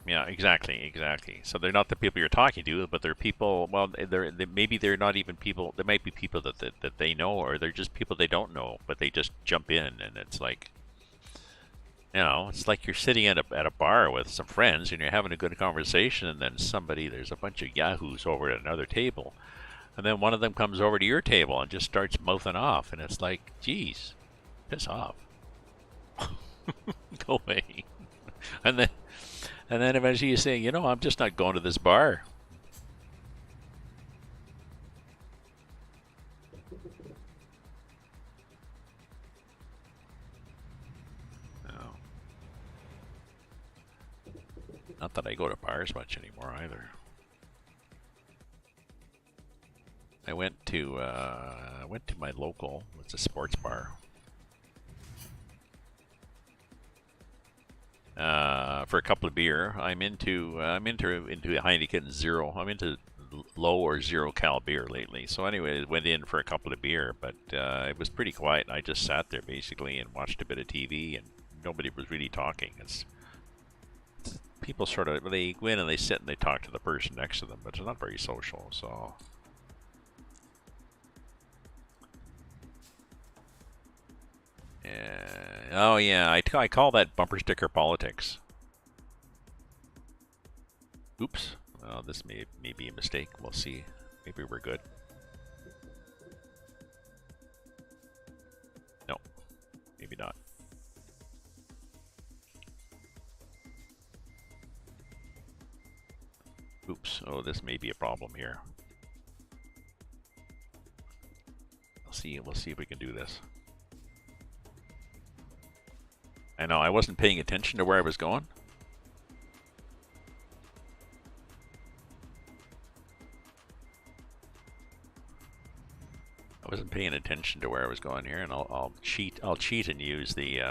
Yeah, exactly. So they're not the people you're talking to, but they're people. Well, maybe they're not even people. There might be people that they know, or they're just people they don't know, but they just jump in, and it's like, it's like you're sitting at a bar with some friends, and you're having a good conversation, and then there's a bunch of yahoos over at another table, and then one of them comes over to your table and just starts mouthing off, and it's like, geez, piss off, go away, and then eventually you say, I'm just not going to this bar. No. Not that I go to bars much anymore either. I went to my local. It's a sports bar. For a couple of beer. I'm into Heineken Zero. I'm into low or zero cal beer lately. So anyway, I went in for a couple of beer, but it was pretty quiet. I just sat there basically and watched a bit of TV, and nobody was really talking. It's people sort of, they go in and they sit and they talk to the person next to them, but it's not very social. So. Oh yeah, I call that bumper sticker politics. Oops. Well, this may be a mistake. We'll see. Maybe we're good. No, maybe not. Oops. Oh, this may be a problem here. We'll see if we can do this. I know, I wasn't paying attention to where I was going. I wasn't paying attention to where I was going here, and I'll cheat and use the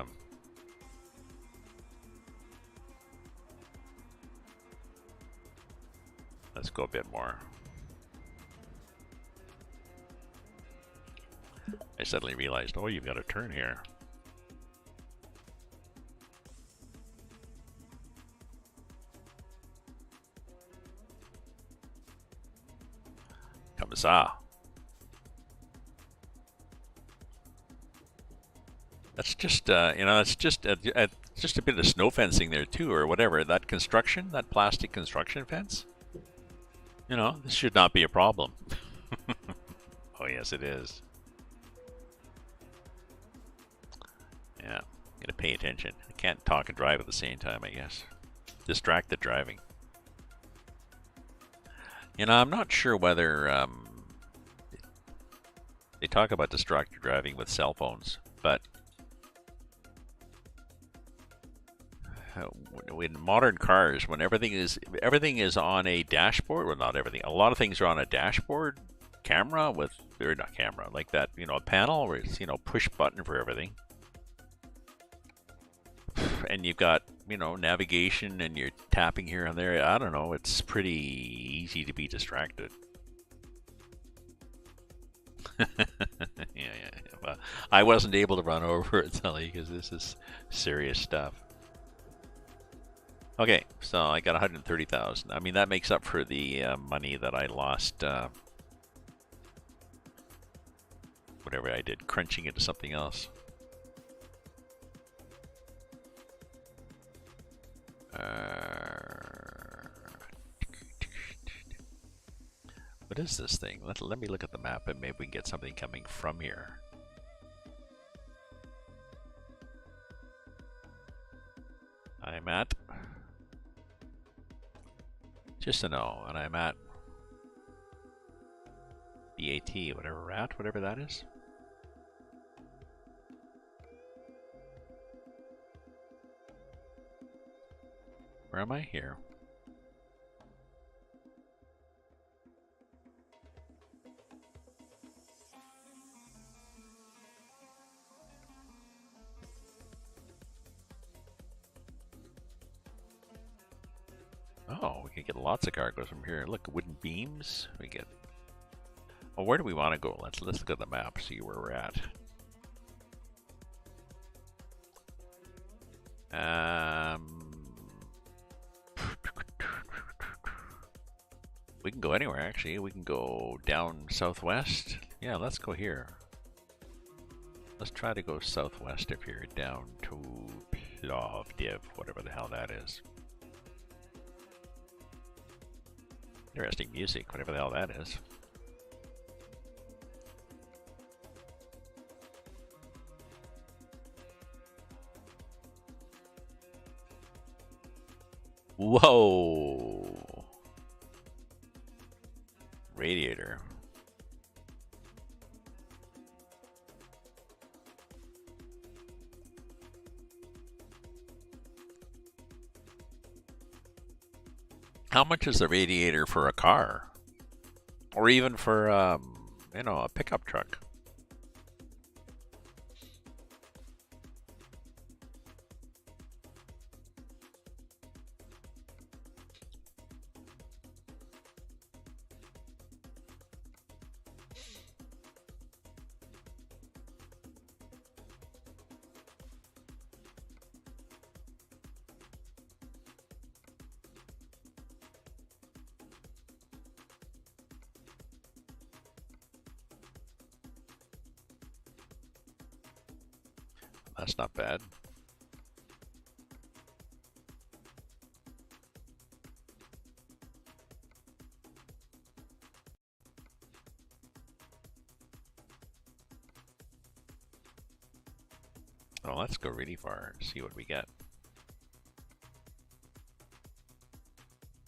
let's go a bit more. I suddenly realized, oh, you've got to turn here. Kamasa. That's just that's just a bit of snow fencing there too, or whatever. That plastic construction fence. This should not be a problem. Oh yes, it is. Yeah, gotta pay attention. I can't talk and drive at the same time, I guess. Distracted driving. You know, I'm not sure whether they talk about distracted driving with cell phones, but in modern cars, when everything is on a dashboard, well, not everything. A lot of things are on a dashboard camera with, or not camera, like that, you know, a panel where it's, you know, push button for everything. And you've got, you know, navigation and you're tapping here and there. I don't know, it's pretty easy to be distracted. Yeah. Well, I wasn't able to run over it, Sully, because this is serious stuff. Okay, so I got 130,000. I mean, that makes up for the money that I lost. Whatever I did, crunching into something else. What is this thing? Let me look at the map and maybe we can get something coming from here. I'm at, just to know, and I'm at BAT, whatever that is. Where am I? Here. Oh, we can get lots of cargoes from here. Look, wooden beams. We get. Oh, where do we want to go? Let's look at the map, see where we're at. We can go anywhere, actually. We can go down southwest. Yeah, let's go here. Let's try to go southwest of here, down to Plovdiv, whatever the hell that is. Interesting music, whatever the hell that is. Whoa! Radiator. How much is the radiator for a car? Or even for, you know, a pickup truck? That's not bad. Well, let's go really far and see what we get.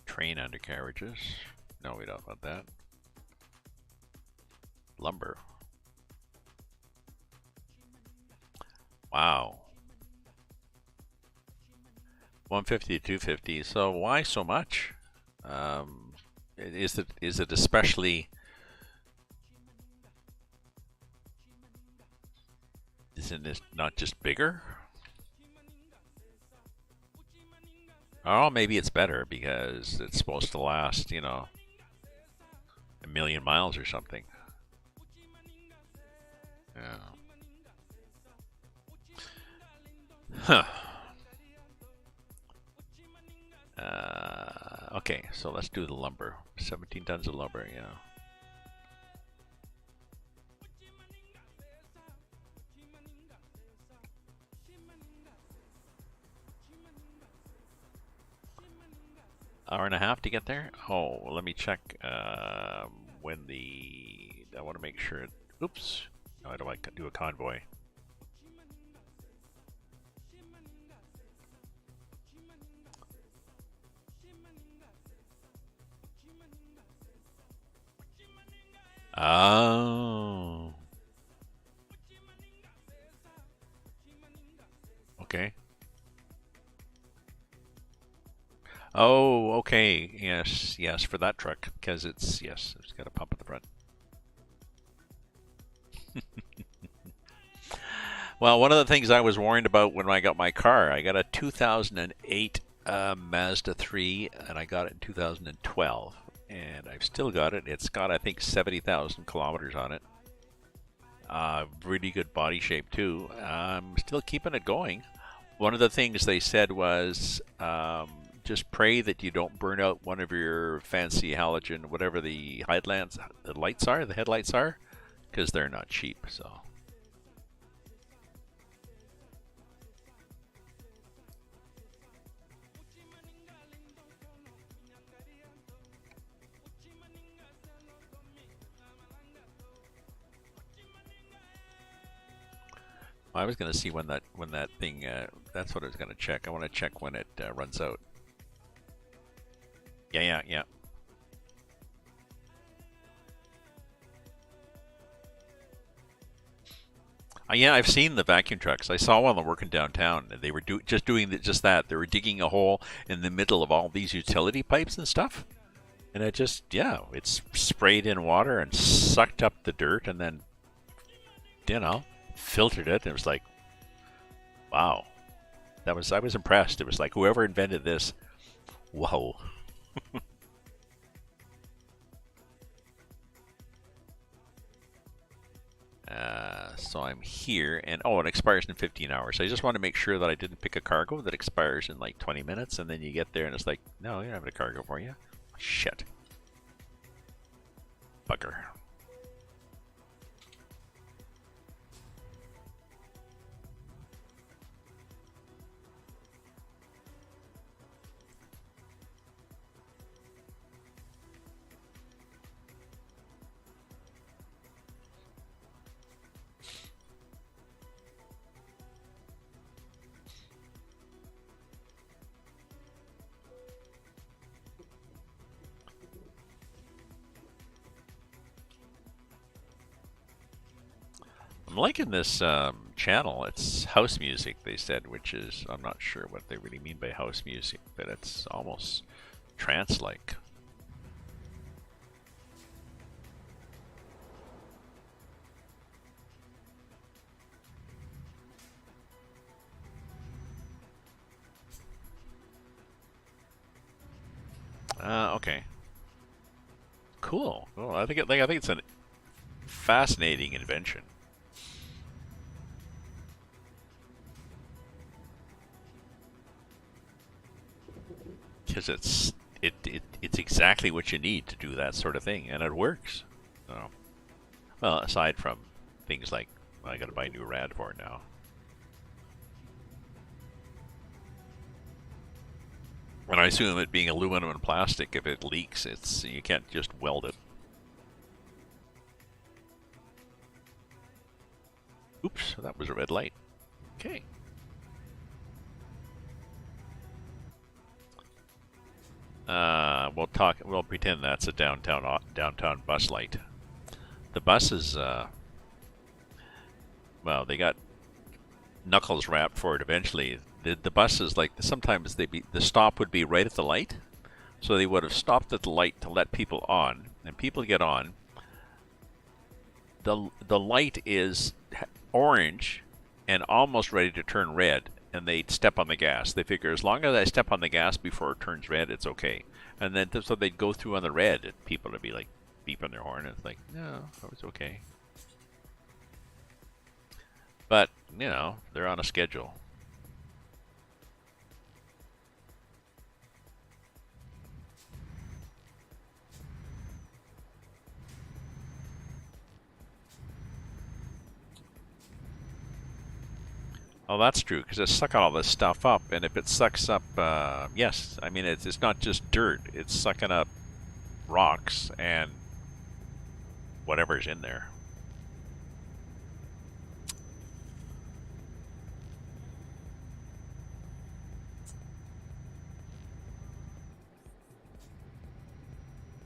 Train undercarriages. No, we don't want that. Lumber. Wow. 150 to 250. So why so much? Is it especially? Isn't it not just bigger? Oh, maybe it's better because it's supposed to last, you know, 1,000,000 miles or something. Yeah. Huh. Okay, so let's do the lumber. 17 tons of lumber, yeah. Hour and a half to get there? Oh, let me check when I want to make sure. Oops. No, I don't want to do a convoy. Oh. Okay. Oh, okay. Yes, yes, for that truck because it's got a pump at the front. Well, one of the things I was warned about when I got my car, I got a 2008 Mazda 3, and I got it in 2012, and I've still got it. It's got, I think, 70,000 kilometers on it. Really good body shape too. I'm still keeping it going. One of the things they said was just pray that you don't burn out one of your fancy halogen, whatever the headlamps, the lights are, the headlights are, because they're not cheap. So. I was going to see when that thing. That's what I was going to check. I want to check when it runs out. Yeah, yeah, yeah. Yeah, I've seen the vacuum trucks. I saw one of them working downtown. They were just doing just that. They were digging a hole in the middle of all these utility pipes and stuff, and it just it's sprayed in water and sucked up the dirt, and then filtered it. And it was like, wow, I was impressed. It was like whoever invented this, whoa. So I'm here, and it expires in 15 hours. I just want to make sure that I didn't pick a cargo that expires in like 20 minutes, and then you get there and it's like, no, you don't have a cargo for you. Shit. Bugger. I'm liking this channel. It's house music, they said, which is, I'm not sure what they really mean by house music, but it's almost trance-like. Okay. Cool. Well, I think it's a fascinating invention. Because it's exactly what you need to do that sort of thing, and it works. So, well, aside from things like I got to buy a new rad for it now. And I assume it being aluminum and plastic, if it leaks, you can't just weld it. Oops, that was a red light. Okay. We'll pretend that's a downtown bus light. The buses, well, they got knuckles wrapped for it eventually. The buses, like, sometimes the stop would be right at the light. So they would have stopped at the light to let people on, and people get on. The light is orange and almost ready to turn red, and they step on the gas. They figure as long as I step on the gas before it turns red, it's okay. And then so they'd go through on the red, and people would be like beeping their horn. And it's like, no, that was okay. But they're on a schedule. Oh, that's true, because it's sucking all this stuff up, and if it sucks up, yes, I mean, it's not just dirt, it's sucking up rocks and whatever's in there.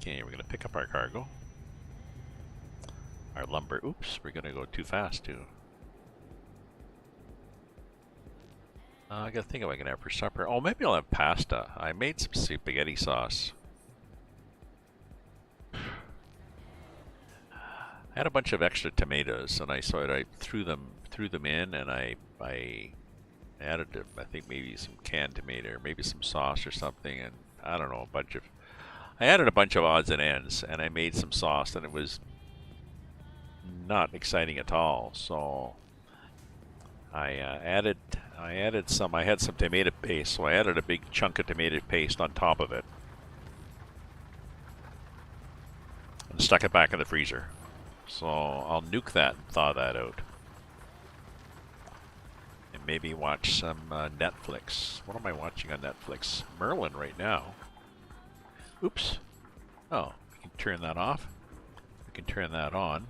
Okay, we're going to pick up our cargo. our lumber. Oops, we're gonna go too fast too. I gotta think what I can have for supper. Oh, maybe I'll have pasta. I made some spaghetti sauce. I had a bunch of extra tomatoes, and I threw them in, and I added, I think maybe some canned tomato, or maybe some sauce or something, and I don't know, I added a bunch of odds and ends, and I made some sauce, and it was not exciting at all. So I added some. I had some tomato paste, so I added a big chunk of tomato paste on top of it, and stuck it back in the freezer. So I'll nuke that and thaw that out. And maybe watch some Netflix. What am I watching on Netflix? Merlin right now. Oops. Oh, we can turn that off. We can turn that on.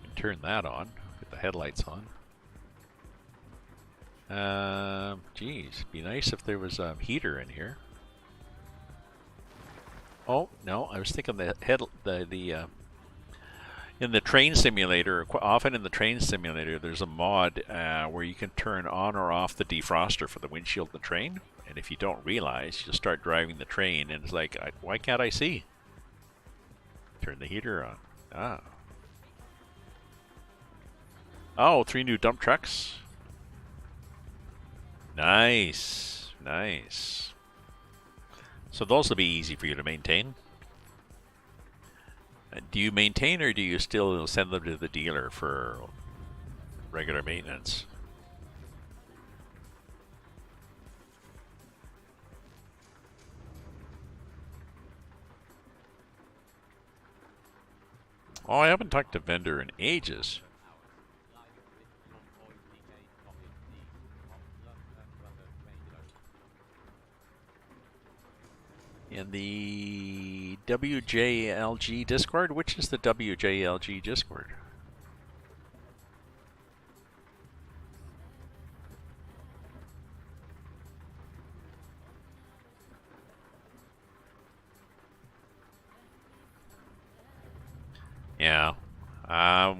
We can turn that on. Get the headlights on. Geez, be nice if there was a heater in here. Oh no, I was thinking in the train simulator. Often in the train simulator, there's a mod where you can turn on or off the defroster for the windshield of the train. And if you don't realize, you'll start driving the train, and it's like, why can't I see? Turn the heater on. Ah. Oh, 3 new dump trucks. Nice, nice. So those will be easy for you to maintain. Do you maintain, or do you still send them to the dealer for regular maintenance? Oh, I haven't talked to vendor in ages. In the WJLG Discord? Which is the WJLG Discord? Yeah.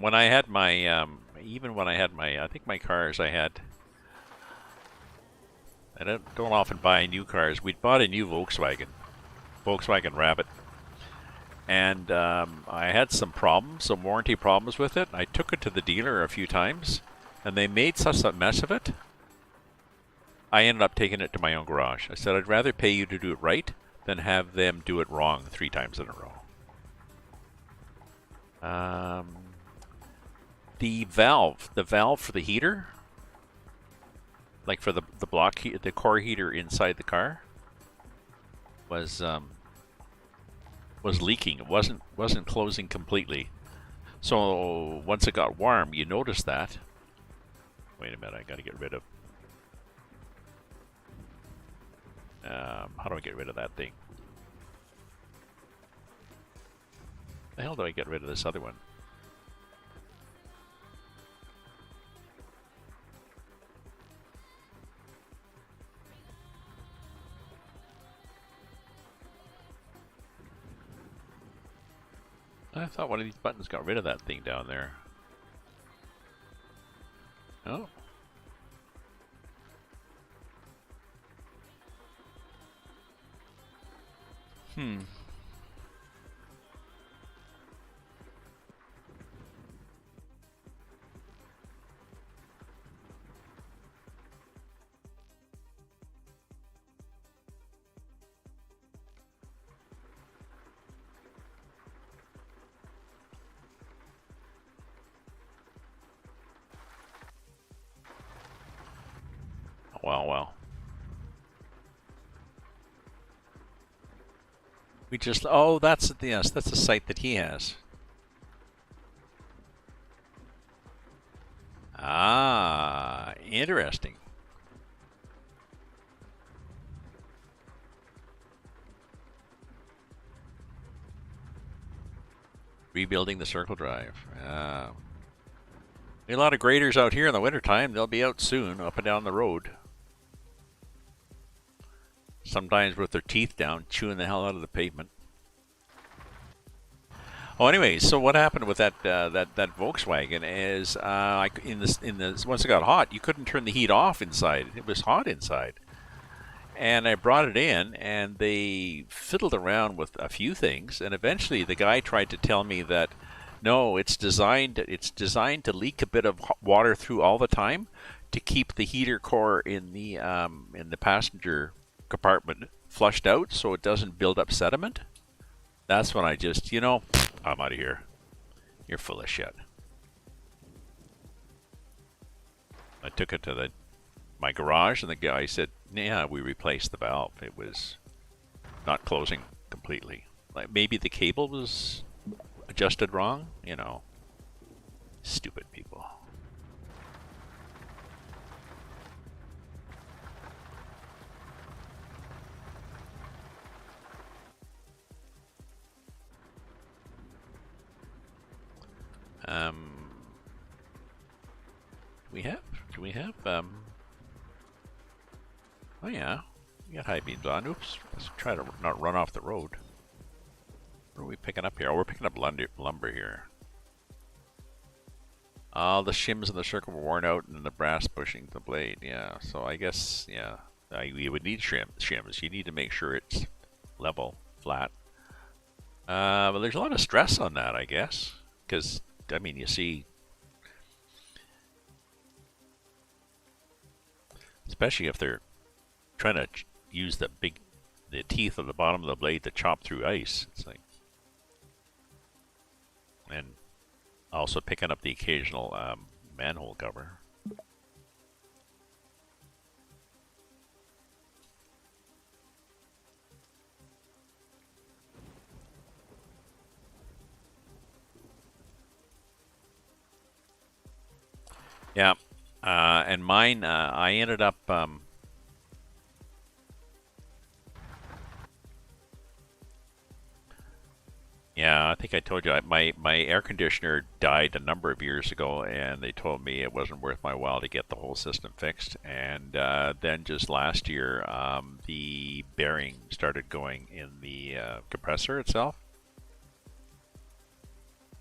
When I had my, even when I had my, I think my cars I don't often buy new cars. We'd bought a new Volkswagen Rabbit. And I had some warranty problems with it. I took it to the dealer a few times, and they made such a mess of it. I ended up taking it to my own garage. I said, I'd rather pay you to do it right than have them do it wrong 3 times in a row. The valve for the heater, like for the core heater inside the car, was leaking. It wasn't closing completely. So once it got warm, you noticed that. Wait a minute, I got to get rid of. How do I get rid of that thing? The hell do I get rid of this other one? I thought one of these buttons got rid of that thing down there. Oh. Well. We just, that's a site that he has. Ah, interesting. Rebuilding the circle drive. A lot of graders out here in the wintertime. They'll be out soon, up and down the road. Sometimes with their teeth down, chewing the hell out of the pavement. Oh, anyway, so what happened with that Volkswagen is in this once it got hot, you couldn't turn the heat off inside. It was hot inside, and I brought it in, and they fiddled around with a few things, and eventually the guy tried to tell me that no, it's designed to leak a bit of water through all the time to keep the heater core in the passenger compartment flushed out, so it doesn't build up sediment. That's when I just, I'm out of here. You're full of shit. I took it to my garage, and the guy said, "Yeah, we replaced the valve. It was not closing completely. Like maybe the cable was adjusted wrong. Stupid people." Do we have, oh yeah, we got high beams on. Oops, let's try to not run off the road. What are we picking up here? Oh, we're picking up lumber here. All the shims in the circle were worn out and the brass bushing the blade. Yeah, so I guess, yeah, you would need shims. You need to make sure it's level, flat. But there's a lot of stress on that, I guess. Because, I mean, you see, especially if they're trying to use the teeth of the bottom of the blade to chop through ice. It's like, and also picking up the occasional manhole cover. Yeah, and mine, I ended up yeah, I think I told you my air conditioner died a number of years ago, and they told me it wasn't worth my while to get the whole system fixed. And then just last year, the bearing started going in the compressor itself.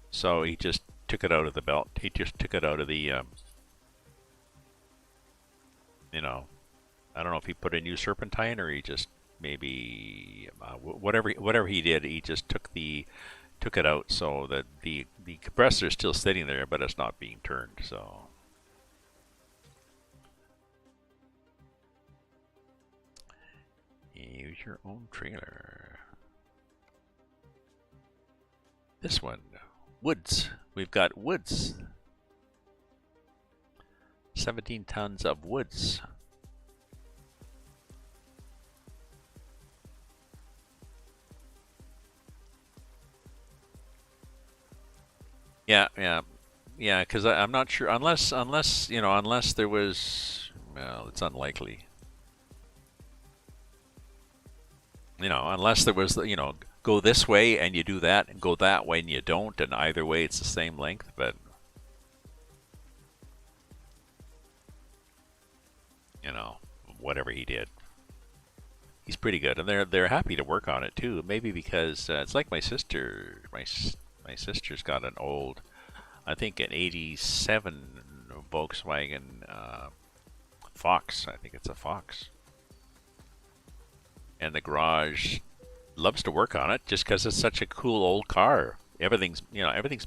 So he just took it out of the belt. He just took it out of the, I don't know if he put a new serpentine or he just maybe whatever he did, he just took it out so that the compressor is still sitting there, but it's not being turned. So use your own trailer. This one, woods. We've got woods. 17 tons of woods. Yeah. Because I'm not sure unless there was. Well, it's unlikely. Unless there was go this way and you do that, and go that way and you don't, and either way it's the same length. But whatever he did, he's pretty good, and they're happy to work on it too. Maybe because it's like my sister. My sister's got an old, I think an '87 Volkswagen Fox. I think it's a Fox. And the garage loves to work on it just because it's such a cool old car. Everything's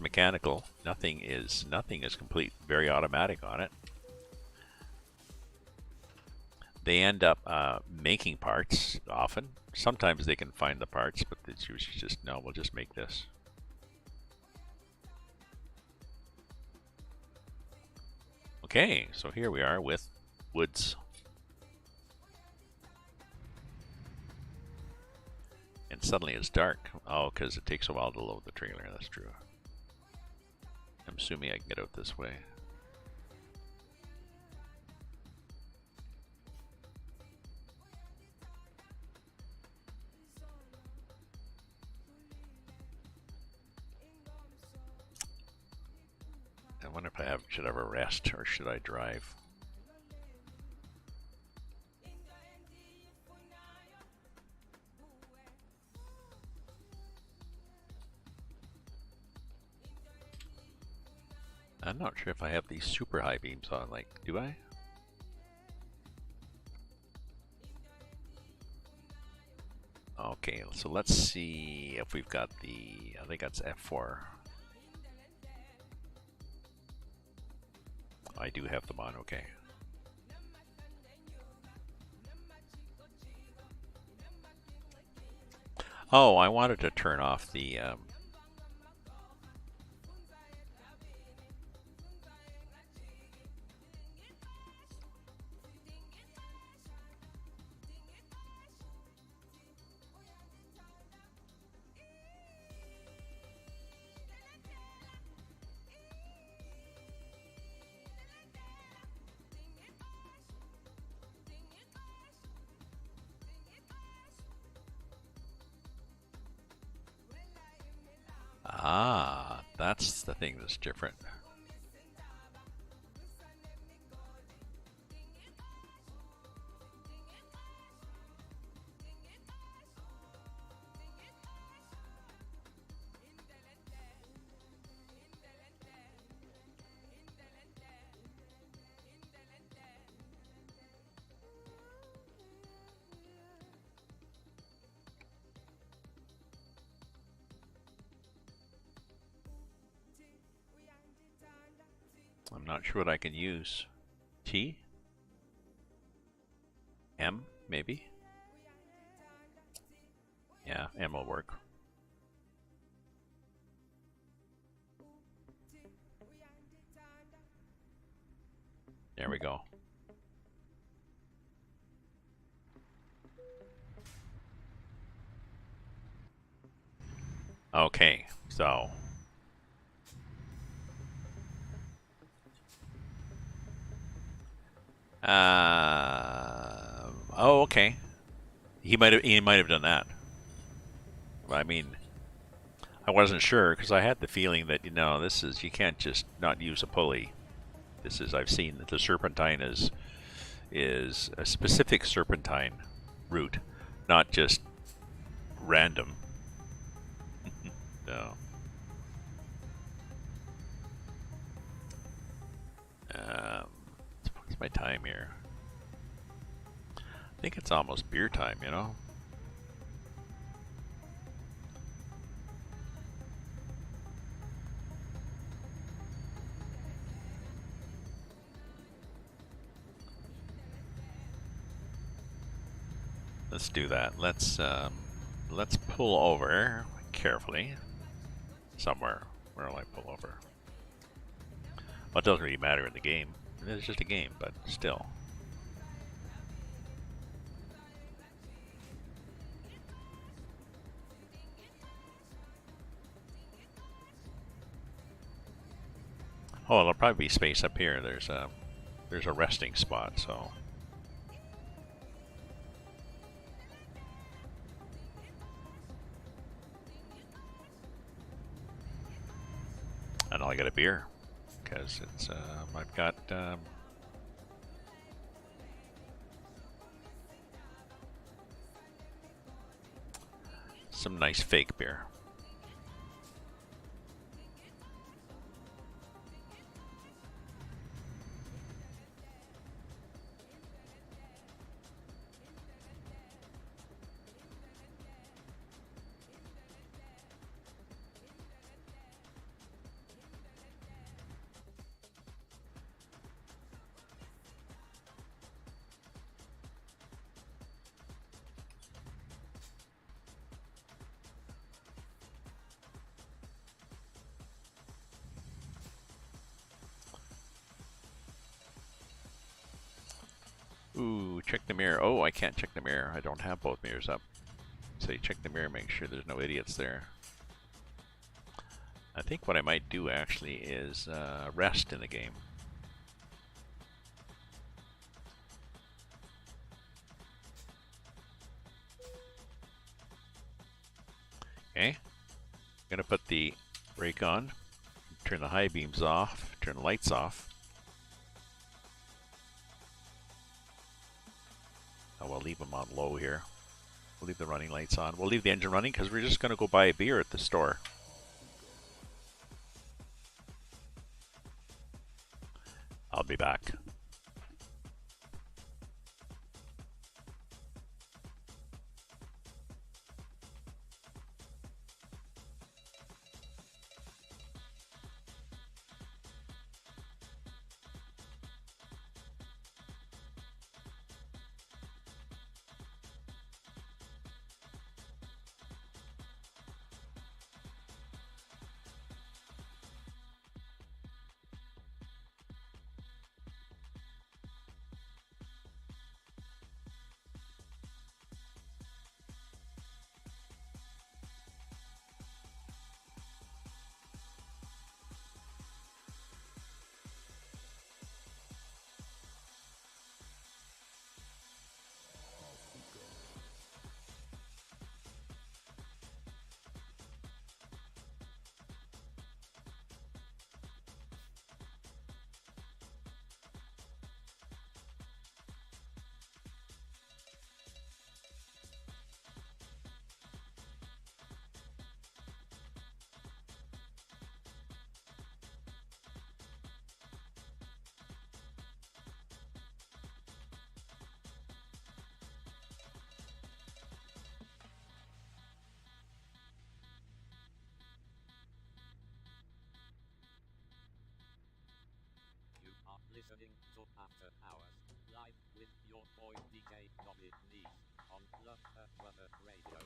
mechanical. Nothing is complete. Very automatic on it. They end up making parts often. Sometimes they can find the parts, but it's usually just no. We'll just make this. Okay, so here we are with woods. And suddenly it's dark. Oh, because it takes a while to load the trailer. That's true. I'm assuming I can get out this way. I wonder if should have a rest or should I drive? I'm not sure if I have these super high beams on. Like, do I? Okay, so let's see if we've got the. I think that's F4. I do have them on. Okay. Oh, I wanted to turn off the. Ah, that's the thing that's different. I'm not sure what I can use. T? M, maybe? Yeah, M will work. There we go. Okay, so. Oh, okay. He might have done that. I mean, I wasn't sure because I had the feeling that this is you can't just not use a pulley. This is I've seen that the serpentine is a specific serpentine route, not just random. No. What's my time here? I think it's almost beer time, Let's do that. Let's pull over carefully somewhere. Where will I pull over? Well, it doesn't really matter in the game. It's just a game, but still. Oh, there'll probably be space up here. There's a resting spot, so. And I'll get a beer because it's I've got some nice fake beer. Ooh, check the mirror. Oh, I can't check the mirror. I don't have both mirrors up. So you check the mirror, make sure there's no idiots there. I think what I might do actually is rest in the game. Okay, I'm gonna put the brake on, turn the high beams off, turn the lights off. Oh, we'll leave them on low here. We'll leave the running lights on. We'll leave the engine running because we're just gonna go buy a beer at the store. I'll be back. You are listening to After Hours, live with your boy DJ Nobby Neath, on Love Weather Radio.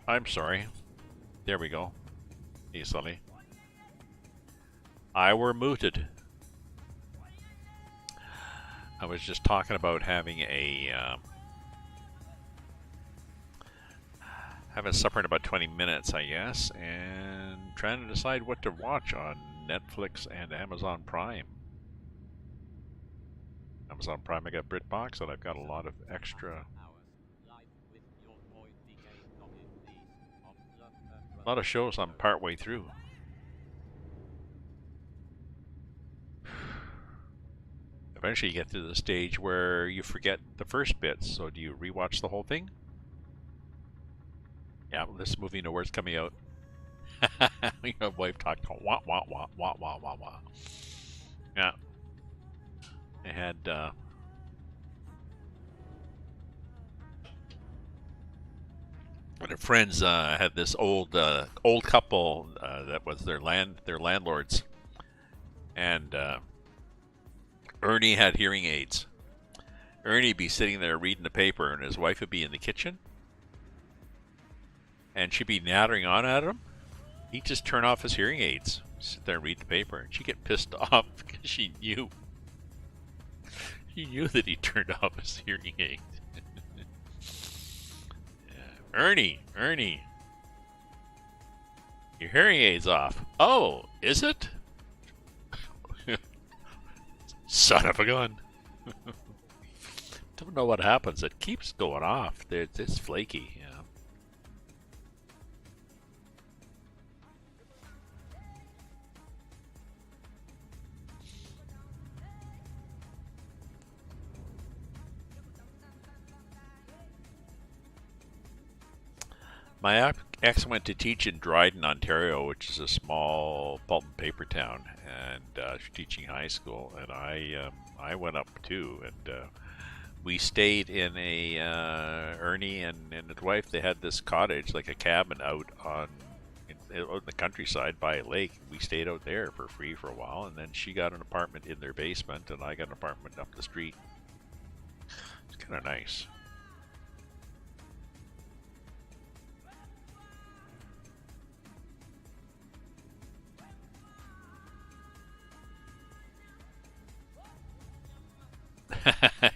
I'm sorry. There we go. Easily. I were muted. I was just talking about having having supper in about 20 minutes, I guess, and trying to decide what to watch on Netflix and Amazon Prime. Amazon Prime, I got BritBox, and I've got a lot of extra. A lot of shows I'm partway through. Eventually you get to the stage where you forget the first bits, so do you rewatch the whole thing? Yeah, well, this movie know where it's coming out. Your wife talked wah wah wah wah wah wah wah. Yeah. I had one of friends had this old couple that was their landlords, and Ernie had hearing aids. Ernie'd be sitting there reading the paper, and his wife would be in the kitchen, and she'd be nattering on at him. He'd just turn off his hearing aids, sit there and read the paper, and she'd get pissed off because she knew that he turned off his hearing aids. Ernie, your hearing aid's off. Oh, is it? Son of a gun. Don't know what happens. It keeps going off. It's flaky. Yeah. My ex went to teach in Dryden, Ontario, which is a small pulp and paper town, and she's teaching high school. And I went up too, and we stayed in a Ernie and his wife. They had this cottage, like a cabin, out in the countryside by a lake. We stayed out there for free for a while, and then she got an apartment in their basement, and I got an apartment up the street. It's kind of nice.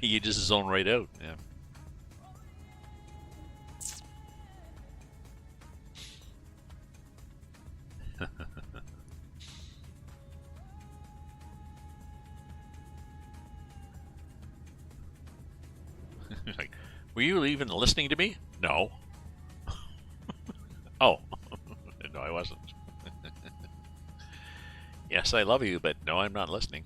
You just zone right out. Yeah. Like, were you even listening to me? No. Oh. No, I wasn't. Yes, I love you, but no, I'm not listening.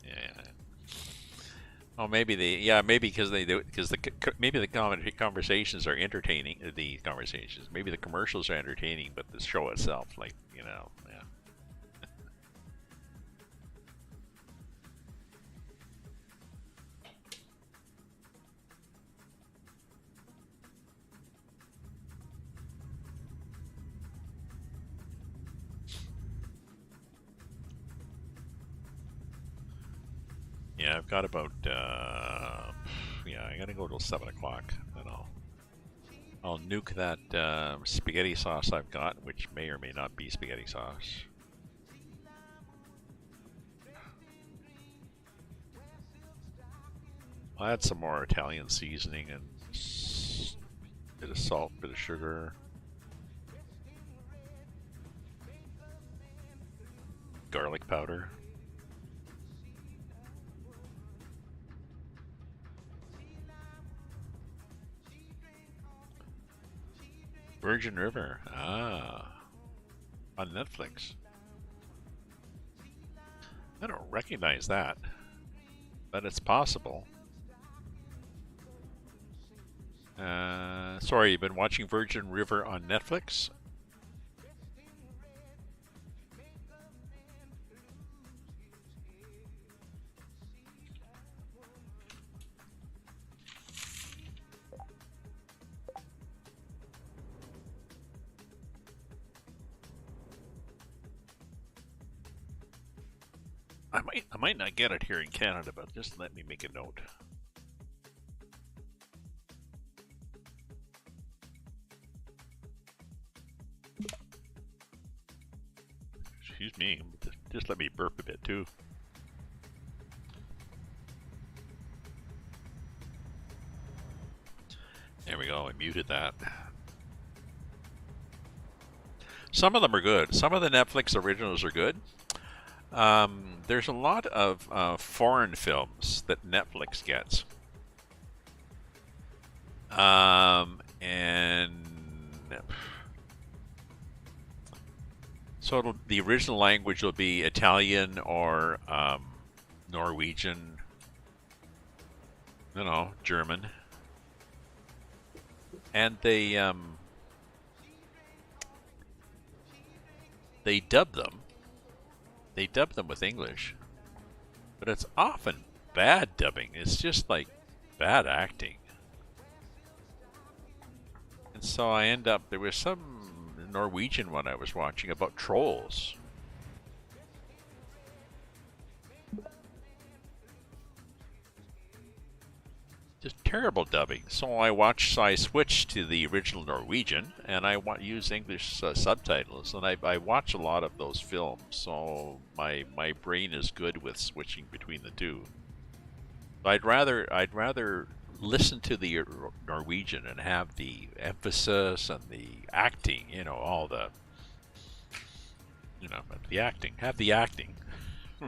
Yeah. Oh, maybe maybe because they do, because maybe the conversations are entertaining. The conversations, maybe the commercials are entertaining, but the show itself, like, yeah. Yeah, I've got about I gotta go till 7 o'clock. Then I'll nuke that spaghetti sauce I've got, which may or may not be spaghetti sauce. I'll add some more Italian seasoning and bit of salt, bit of sugar, garlic powder. Virgin River. Ah. On Netflix. I don't recognize that, but it's possible. Sorry, you've been watching Virgin River on Netflix? I might not get it here in Canada, but just let me make a note. Excuse me, just let me burp a bit too. There we go, I muted that. Some of them are good. Some of the Netflix originals are good. There's a lot of foreign films that Netflix gets. And so the original language will be Italian or Norwegian, German. And they dub them. They dub them with English. But it's often bad dubbing. It's just like bad acting. And so I end up, there was some Norwegian one I was watching about trolls. Just terrible dubbing. So I switched to the original Norwegian, and I use English subtitles, and I watch a lot of those films, so my brain is good with switching between the two. I'd rather listen to the Norwegian and have the emphasis and the acting, all the, the acting, have the acting,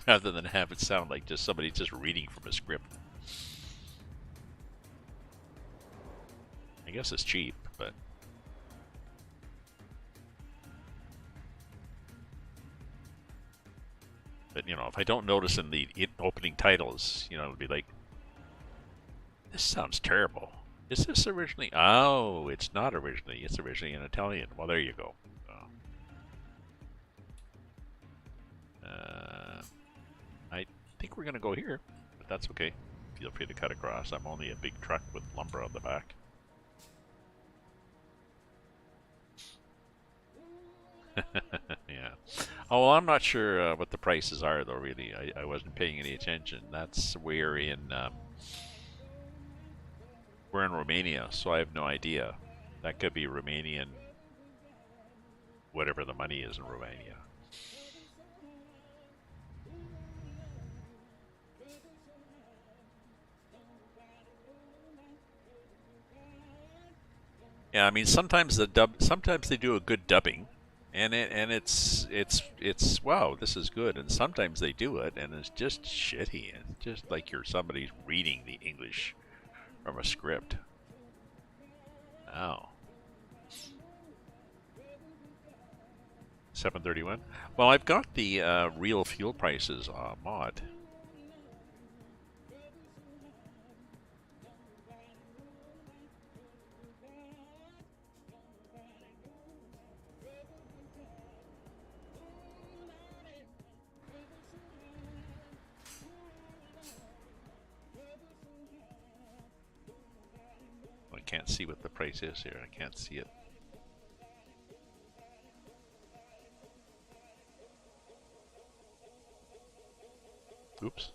rather than have it sound like just somebody just reading from a script. I guess it's cheap, but if I don't notice in the opening titles, it'll be like, this sounds terrible. Is this originally? Oh, it's not originally. It's originally in Italian. Well, there you go. I think we're going to go here, but that's okay. Feel free to cut across. I'm only a big truck with lumber on the back. Yeah. Oh, well, I'm not sure what the prices are, though, really. I wasn't paying any attention. We're in Romania, so I have no idea. That could be Romanian, whatever the money is in Romania. Yeah, I mean, sometimes they do a good dubbing, and it's wow, this is good. And sometimes they do it, and it's just shitty, and just like somebody's reading the English from a script. Oh. 731. Well, I've got the real fuel prices mod. I can't see what the price is here. I can't see it. Oops.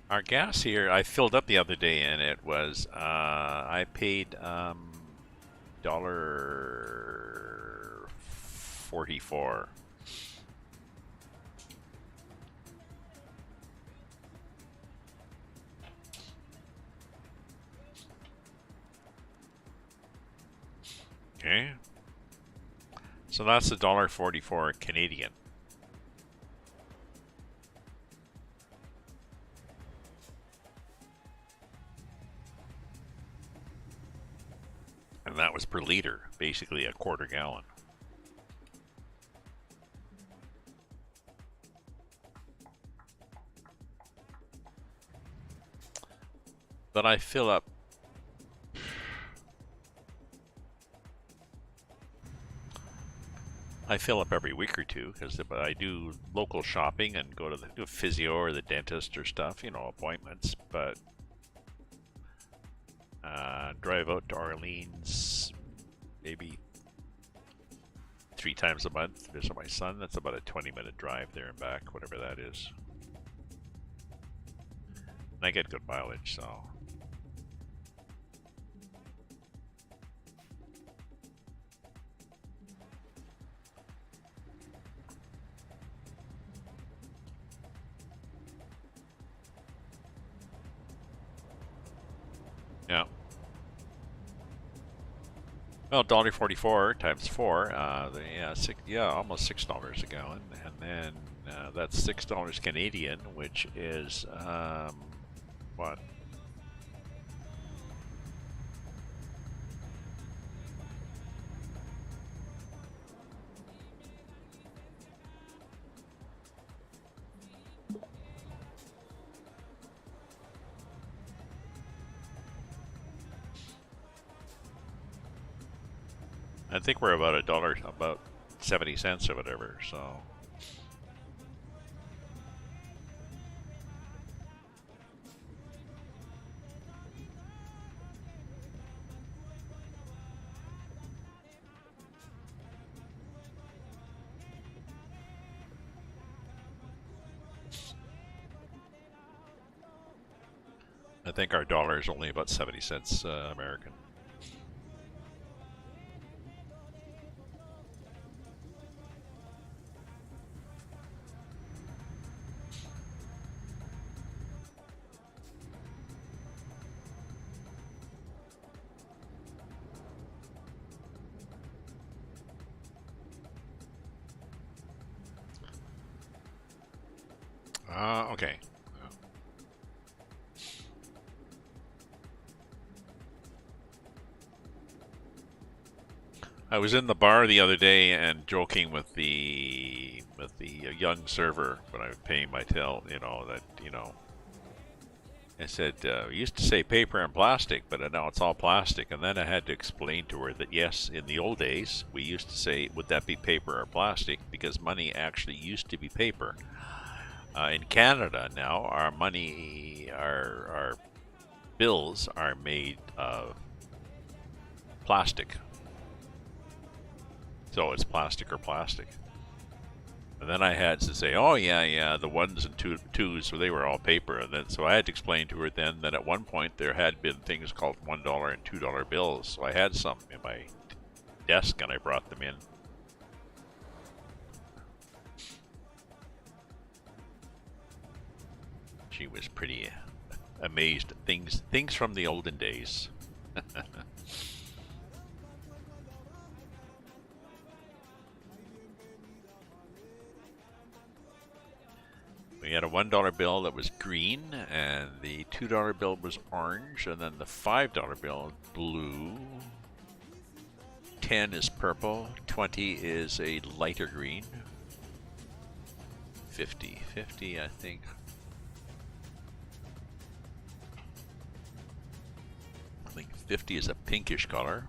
Our gas here, I filled up the other day, and it was I paid $1.44. Okay, so that's $1.44 Canadian. And that was per liter, basically a quarter gallon. But I fill up. I fill up every week or two because I do local shopping and go to the physio or the dentist or stuff, you know, appointments. But drive out to Orleans maybe 3 times a month to visit my son. That's about a 20-minute drive there and back, whatever that is. And I get good mileage, so. Yeah. Well, $1.44 times 4, almost $6 a gallon, and then that's $6 Canadian, which is what? I think we're about about 70 cents or whatever, so. I think our dollar is only about 70 cents American. Okay. I was in the bar the other day and joking with the young server when I was paying my till, I said, we used to say paper and plastic, but now it's all plastic. And then I had to explain to her that yes, in the old days, we used to say, would that be paper or plastic? Because money actually used to be paper. In Canada now, our money, our bills are made of plastic. So it's plastic or plastic. And then I had to say, oh yeah, the ones and twos, so they were all paper. And then so I had to explain to her then that at one point there had been things called $1 and $2 bills. So I had some in my desk and I brought them in. She was pretty amazed at things from the olden days. We had a $1 bill that was green, and the $2 bill was orange, and then the $5 bill blue. 10 is purple, 20 is a lighter green. 50, I think. I think 50 is a pinkish color.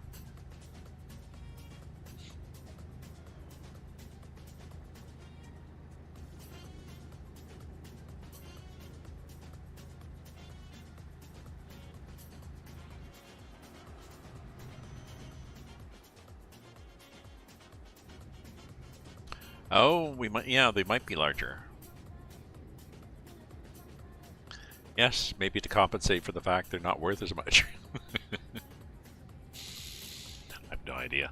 Oh, they might be larger. Yes, maybe to compensate for the fact they're not worth as much. I have no idea.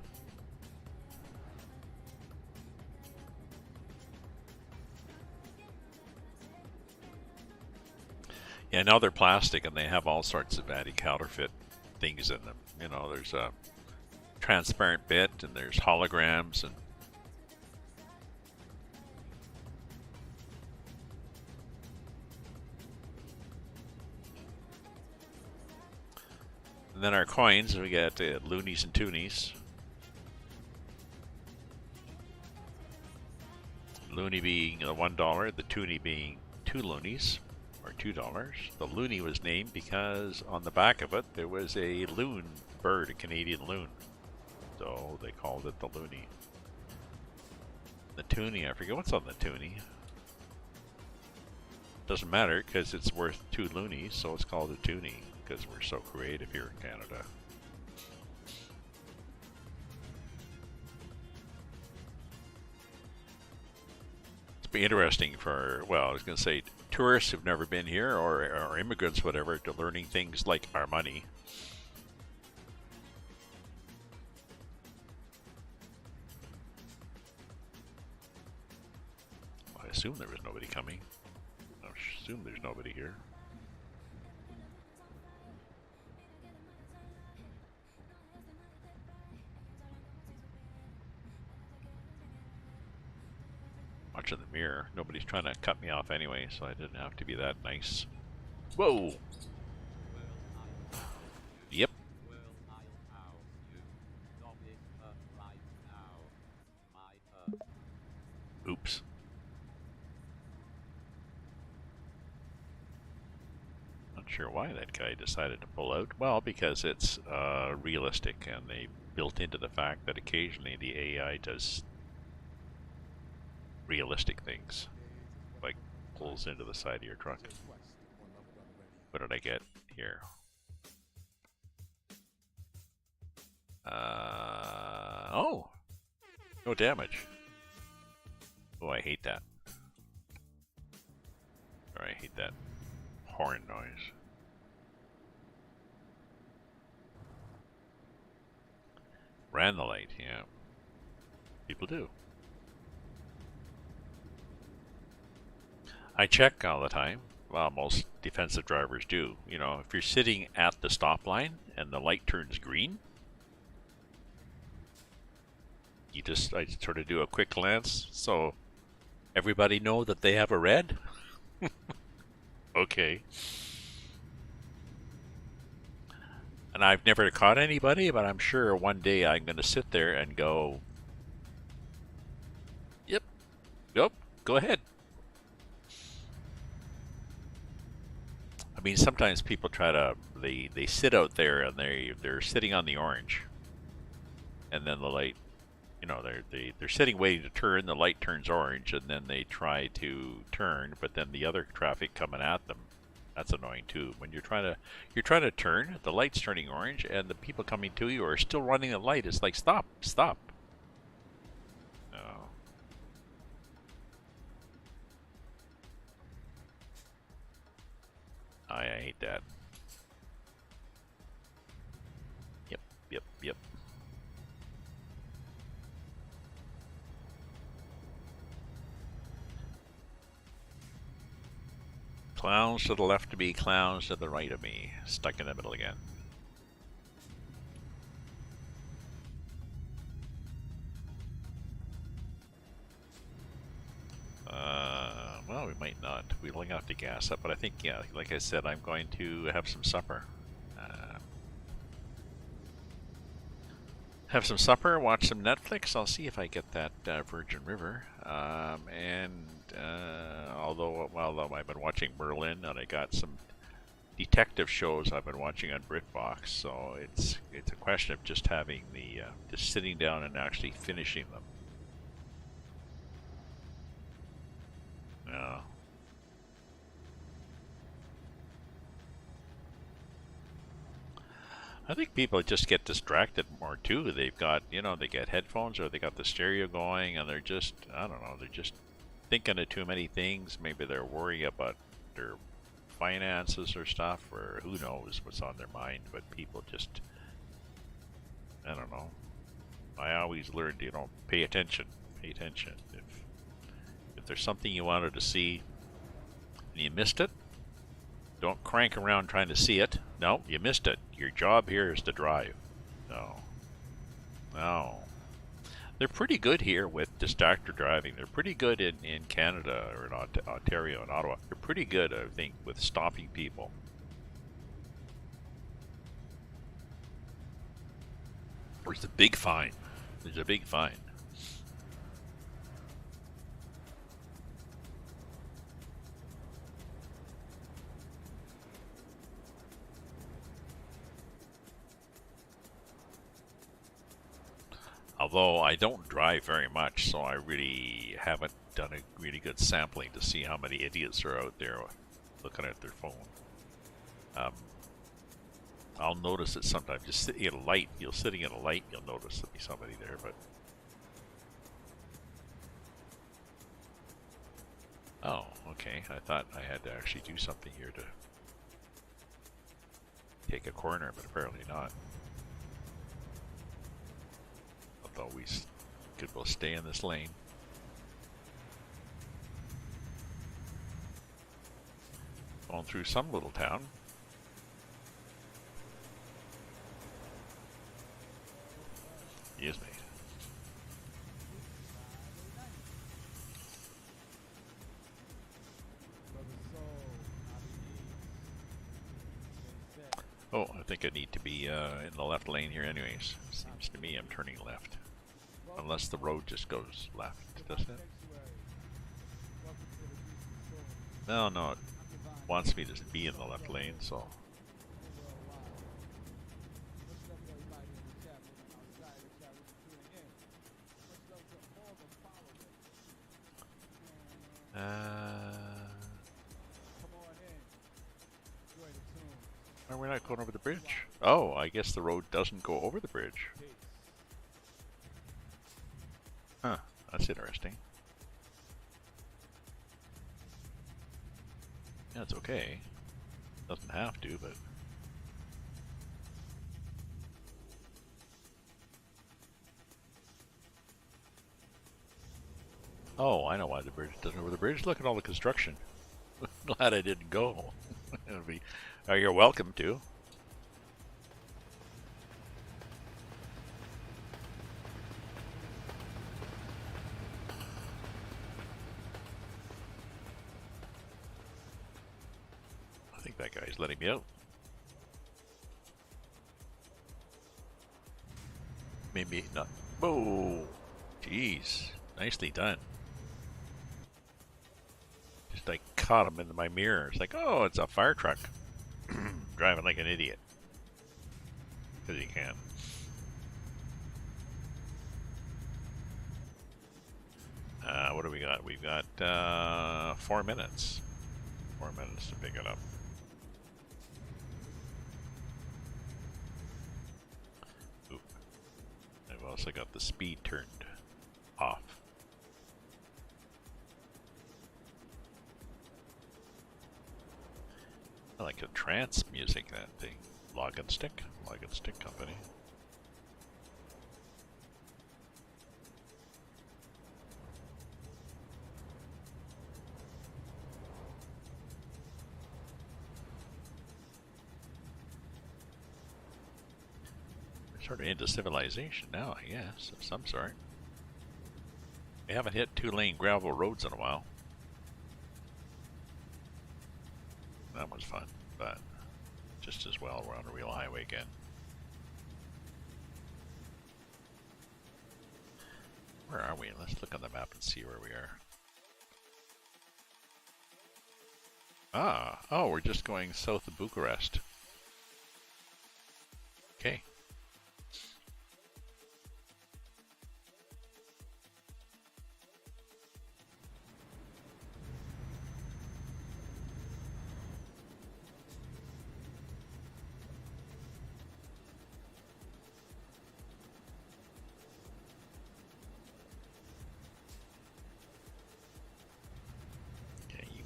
Yeah, now they're plastic and they have all sorts of anti-counterfeit things in them. You know, there's a transparent bit and there's holograms and then our coins, we got loonies and toonies. Loony being $1, the toonie being 2 loonies, or $2. The loony was named because on the back of it there was a loon bird, a Canadian loon. So they called it the loony. The toonie, I forget what's on the toonie. Doesn't matter because it's worth 2 loonies, so it's called a toonie because we're so creative here in Canada. It's be interesting for, well, I was going to say tourists who've never been here or immigrants, whatever, to learning things like our money. I assume there was nobody coming. I assume there's nobody here. Watching the mirror. Nobody's trying to cut me off anyway, so I didn't have to be that nice. Whoa! Yep. Oops. Not sure why that guy decided to pull out. Well, because it's realistic, and they built into the fact that occasionally the AI does realistic things, like pulls into the side of your truck. What did I get here? Oh! No damage. Oh, I hate that. Or I hate that horn noise. Ran the light, yeah. People do. I check all the time. Well, most defensive drivers do. You know, if you're sitting at the stop line and the light turns green, I sort of do a quick glance so everybody know that they have a red. Okay. And I've never caught anybody, but I'm sure one day I'm going to sit there and go, yep, go ahead. I mean, sometimes people try to, they sit out there and they're sitting on the orange, and then the light, you know, they're sitting waiting to turn, the light turns orange, and then they try to turn, but then the other traffic coming at them, that's annoying too. When you're trying to turn, the light's turning orange, and the people coming to you are still running the light. It's like, stop. No. I hate that. Yep. Clowns to the left of me, clowns to the right of me. Stuck in the middle again. Well, we might not. We're going to have to gas up, but I think, yeah, like I said, I'm going to have some supper. Have some supper, watch some Netflix. I'll see if I get that Virgin River. Although I've been watching Berlin, and I got some detective shows I've been watching on BritBox, so it's a question of just having just sitting down and actually finishing them. Yeah. I think people just get distracted more too. They've got, they get headphones or they got the stereo going, and they're just, I don't know, they're just thinking of too many things. Maybe they're worrying about their finances or stuff, or who knows what's on their mind. But people just, I don't know. I always learned, pay attention. Pay attention. If there's something you wanted to see and you missed it, don't crank around trying to see it. No, you missed it. Your job here is to drive. No. They're pretty good here with distractor driving. They're pretty good in Canada or in Ontario and Ottawa. They're pretty good, I think, with stopping people. There's a big fine. Although I don't drive very much, so I really haven't done a really good sampling to see how many idiots are out there looking at their phone. I'll notice it sometimes. Just sitting at a light, you'll notice there'll be somebody there, but... Oh, okay. I thought I had to actually do something here to take a corner, but apparently not. Although we could well stay in this lane. Going through some little town. Excuse me. Oh, I think I need to be in the left lane here anyways. Seems to me I'm turning left. Unless the road just goes left, doesn't it? No, it wants me to be in the left lane, so... Are we not going over the bridge? Oh, I guess the road doesn't go over the bridge. Huh, that's interesting. Yeah, it's okay. Doesn't have to, but... Oh, I know why the bridge doesn't go over the bridge. Look at all the construction. Glad I didn't go. It'll be... Oh, you're welcome to. I think that guy's letting me out. Maybe not. Whoa! Jeez. Nicely done. Just like caught him in my mirror. It's like, oh, it's a fire truck. Driving like an idiot. Because he can. What do we got? We've got 4 minutes. 4 minutes to pick it up. Oop. I've also got the speed turned off. I like a trance music, that thing. Log and Stick Company. We're sort of into civilization now, I guess, of some sort. We haven't hit 2-lane gravel roads in a while. That was fun, but just as well we're on a real highway again. Where are we? Let's look on the map and see where we are. Oh, we're just going south of Bucharest. Okay.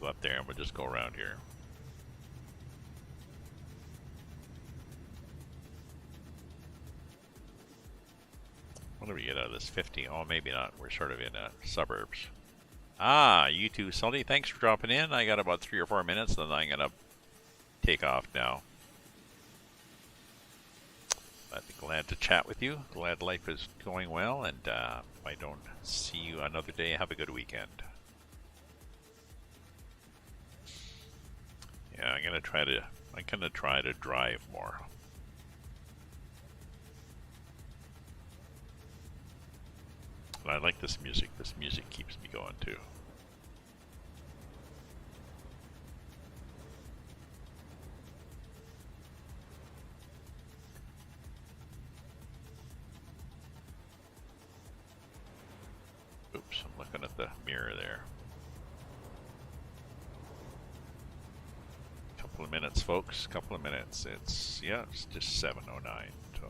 Go up there and we'll just go around here. What do we get out of this 50? Oh, maybe not. We're sort of in suburbs. Ah, you too, Sully. Thanks for dropping in. I got about 3 or 4 minutes, then I'm gonna take off now. I'd be glad to chat with you. Glad life is going well, and if I don't see you another day, have a good weekend. Yeah, I'm gonna try to drive more. And I like this music. This music keeps me going too. the mirror there. Couple of minutes, folks. Couple of minutes. It's just 7:09. So.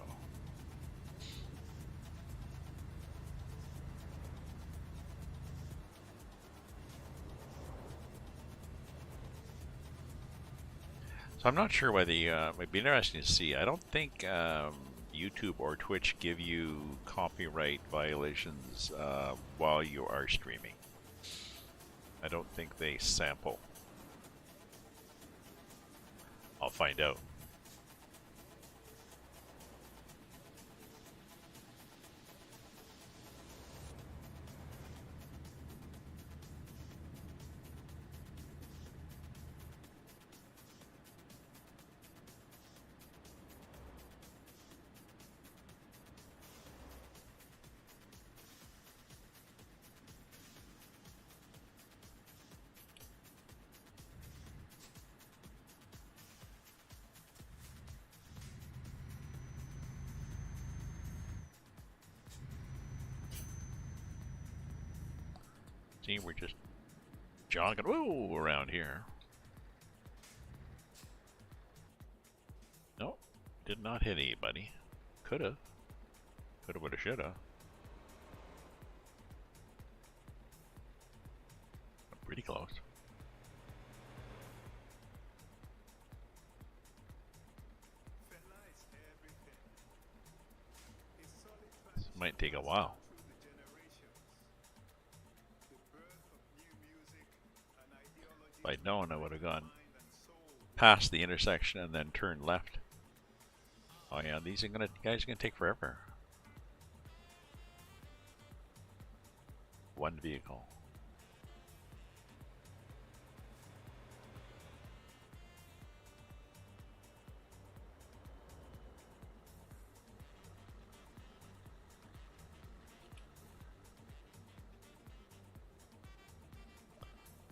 So I'm not sure whether it'd be interesting to see. I don't think YouTube or Twitch give you copyright violations while you are streaming. I don't think they sample. I'll find out. See, we're just jogging around here. Nope, did not hit anybody. Coulda. Coulda, woulda, shoulda. Pretty close. This might take a while. If I'd known, I would have gone past the intersection and then turned left. Oh yeah, these guys are gonna take forever. One vehicle.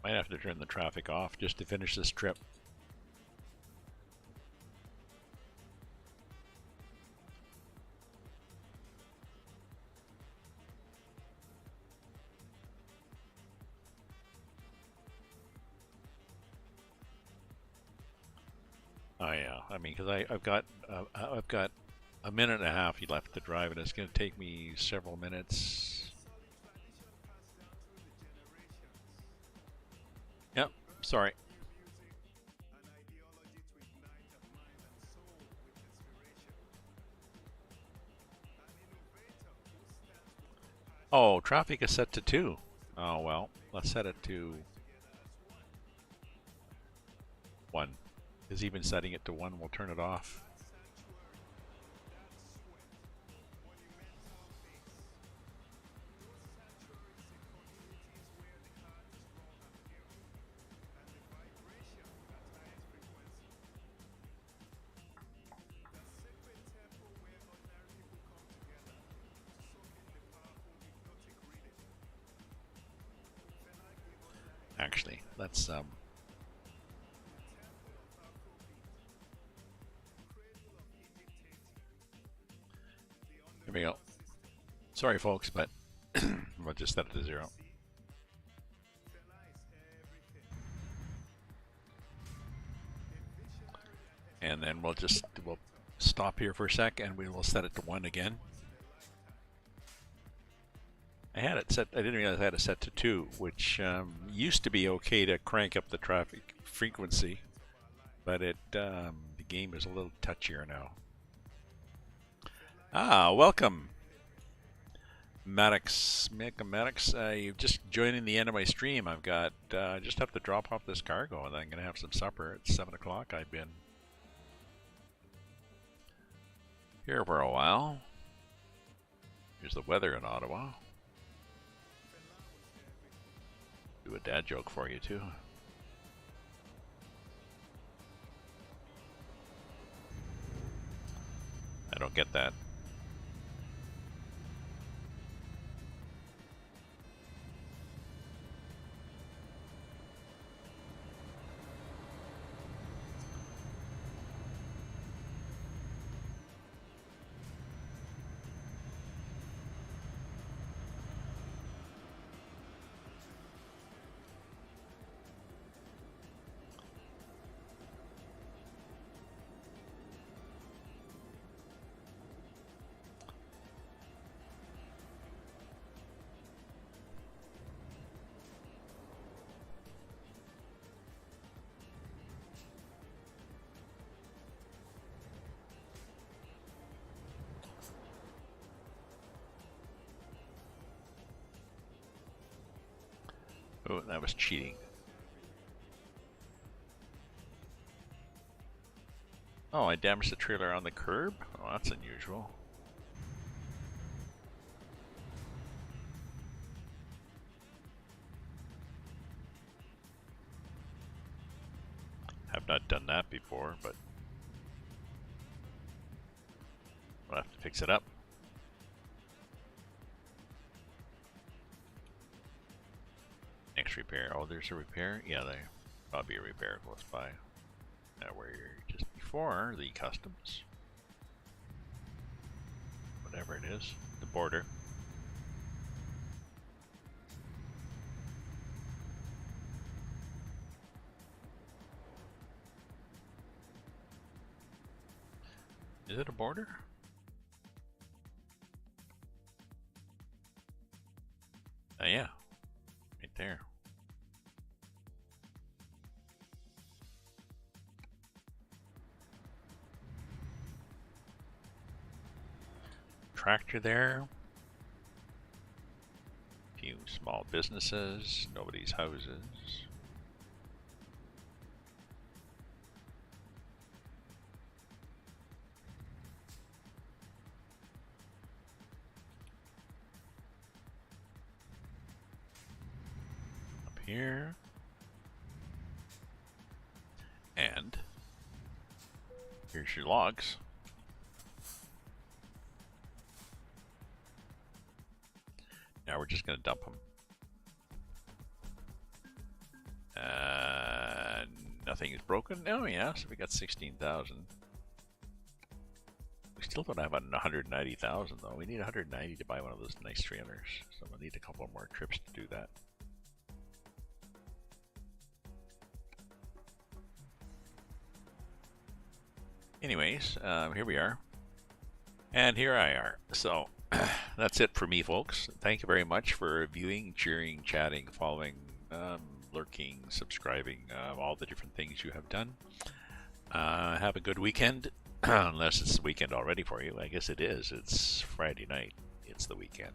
Might have to turn the traffic off just to finish this trip. Oh yeah, I mean, because I've got a minute and a half left to drive, and it's going to take me several minutes. Yep, sorry. Oh, traffic is set to 2. Oh well, let's set it to 1. Because even setting it to 1 will turn it off. Actually, let's here we go. Sorry folks, but we'll just set it to 0. And then we'll stop here for a sec and we will set it to 1 again. I had it set, I didn't realize I had it set to 2, which used to be okay to crank up the traffic frequency, but the game is a little touchier now. Ah, welcome, Maddox. You're just joining the end of my stream. I've got, I just have to drop off this cargo and then I'm going to have some supper. It's 7 o'clock. I've been here for a while. Here's the weather in Ottawa. Do a dad joke for you too. I don't get that. Oh, that was cheating. Oh, I damaged the trailer on the curb? Oh, that's unusual. Have not done that before, but we'll have to fix it up. Next repair. Oh, there's a repair? Yeah, there ought to be a repair close by. Now we're just before the customs. Whatever it is. The border. Is it a border? Yeah. Right there. Tractor there. Few small businesses. Nobody's houses. Up here. And here's your logs. Now we're just going to dump them. Nothing is broken. Oh yeah, so we got 16,000. We still don't have 190,000 though. We need 190 to buy one of those nice trailers. So we'll need a couple more trips to do that. Anyways, here we are. And here I are. So that's it for me, folks. Thank you very much for viewing, cheering, chatting, following, lurking, subscribing, all the different things you have done. Have a good weekend, unless it's the weekend already for you. I guess it is. It's Friday night. It's the weekend.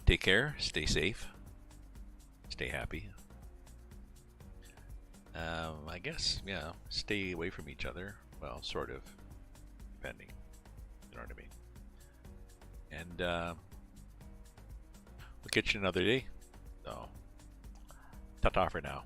Take care. Stay safe. Stay happy. I guess, yeah, stay away from each other. Well, sort of, depending. You know what I mean? And we'll catch you another day. So, ta-ta for now.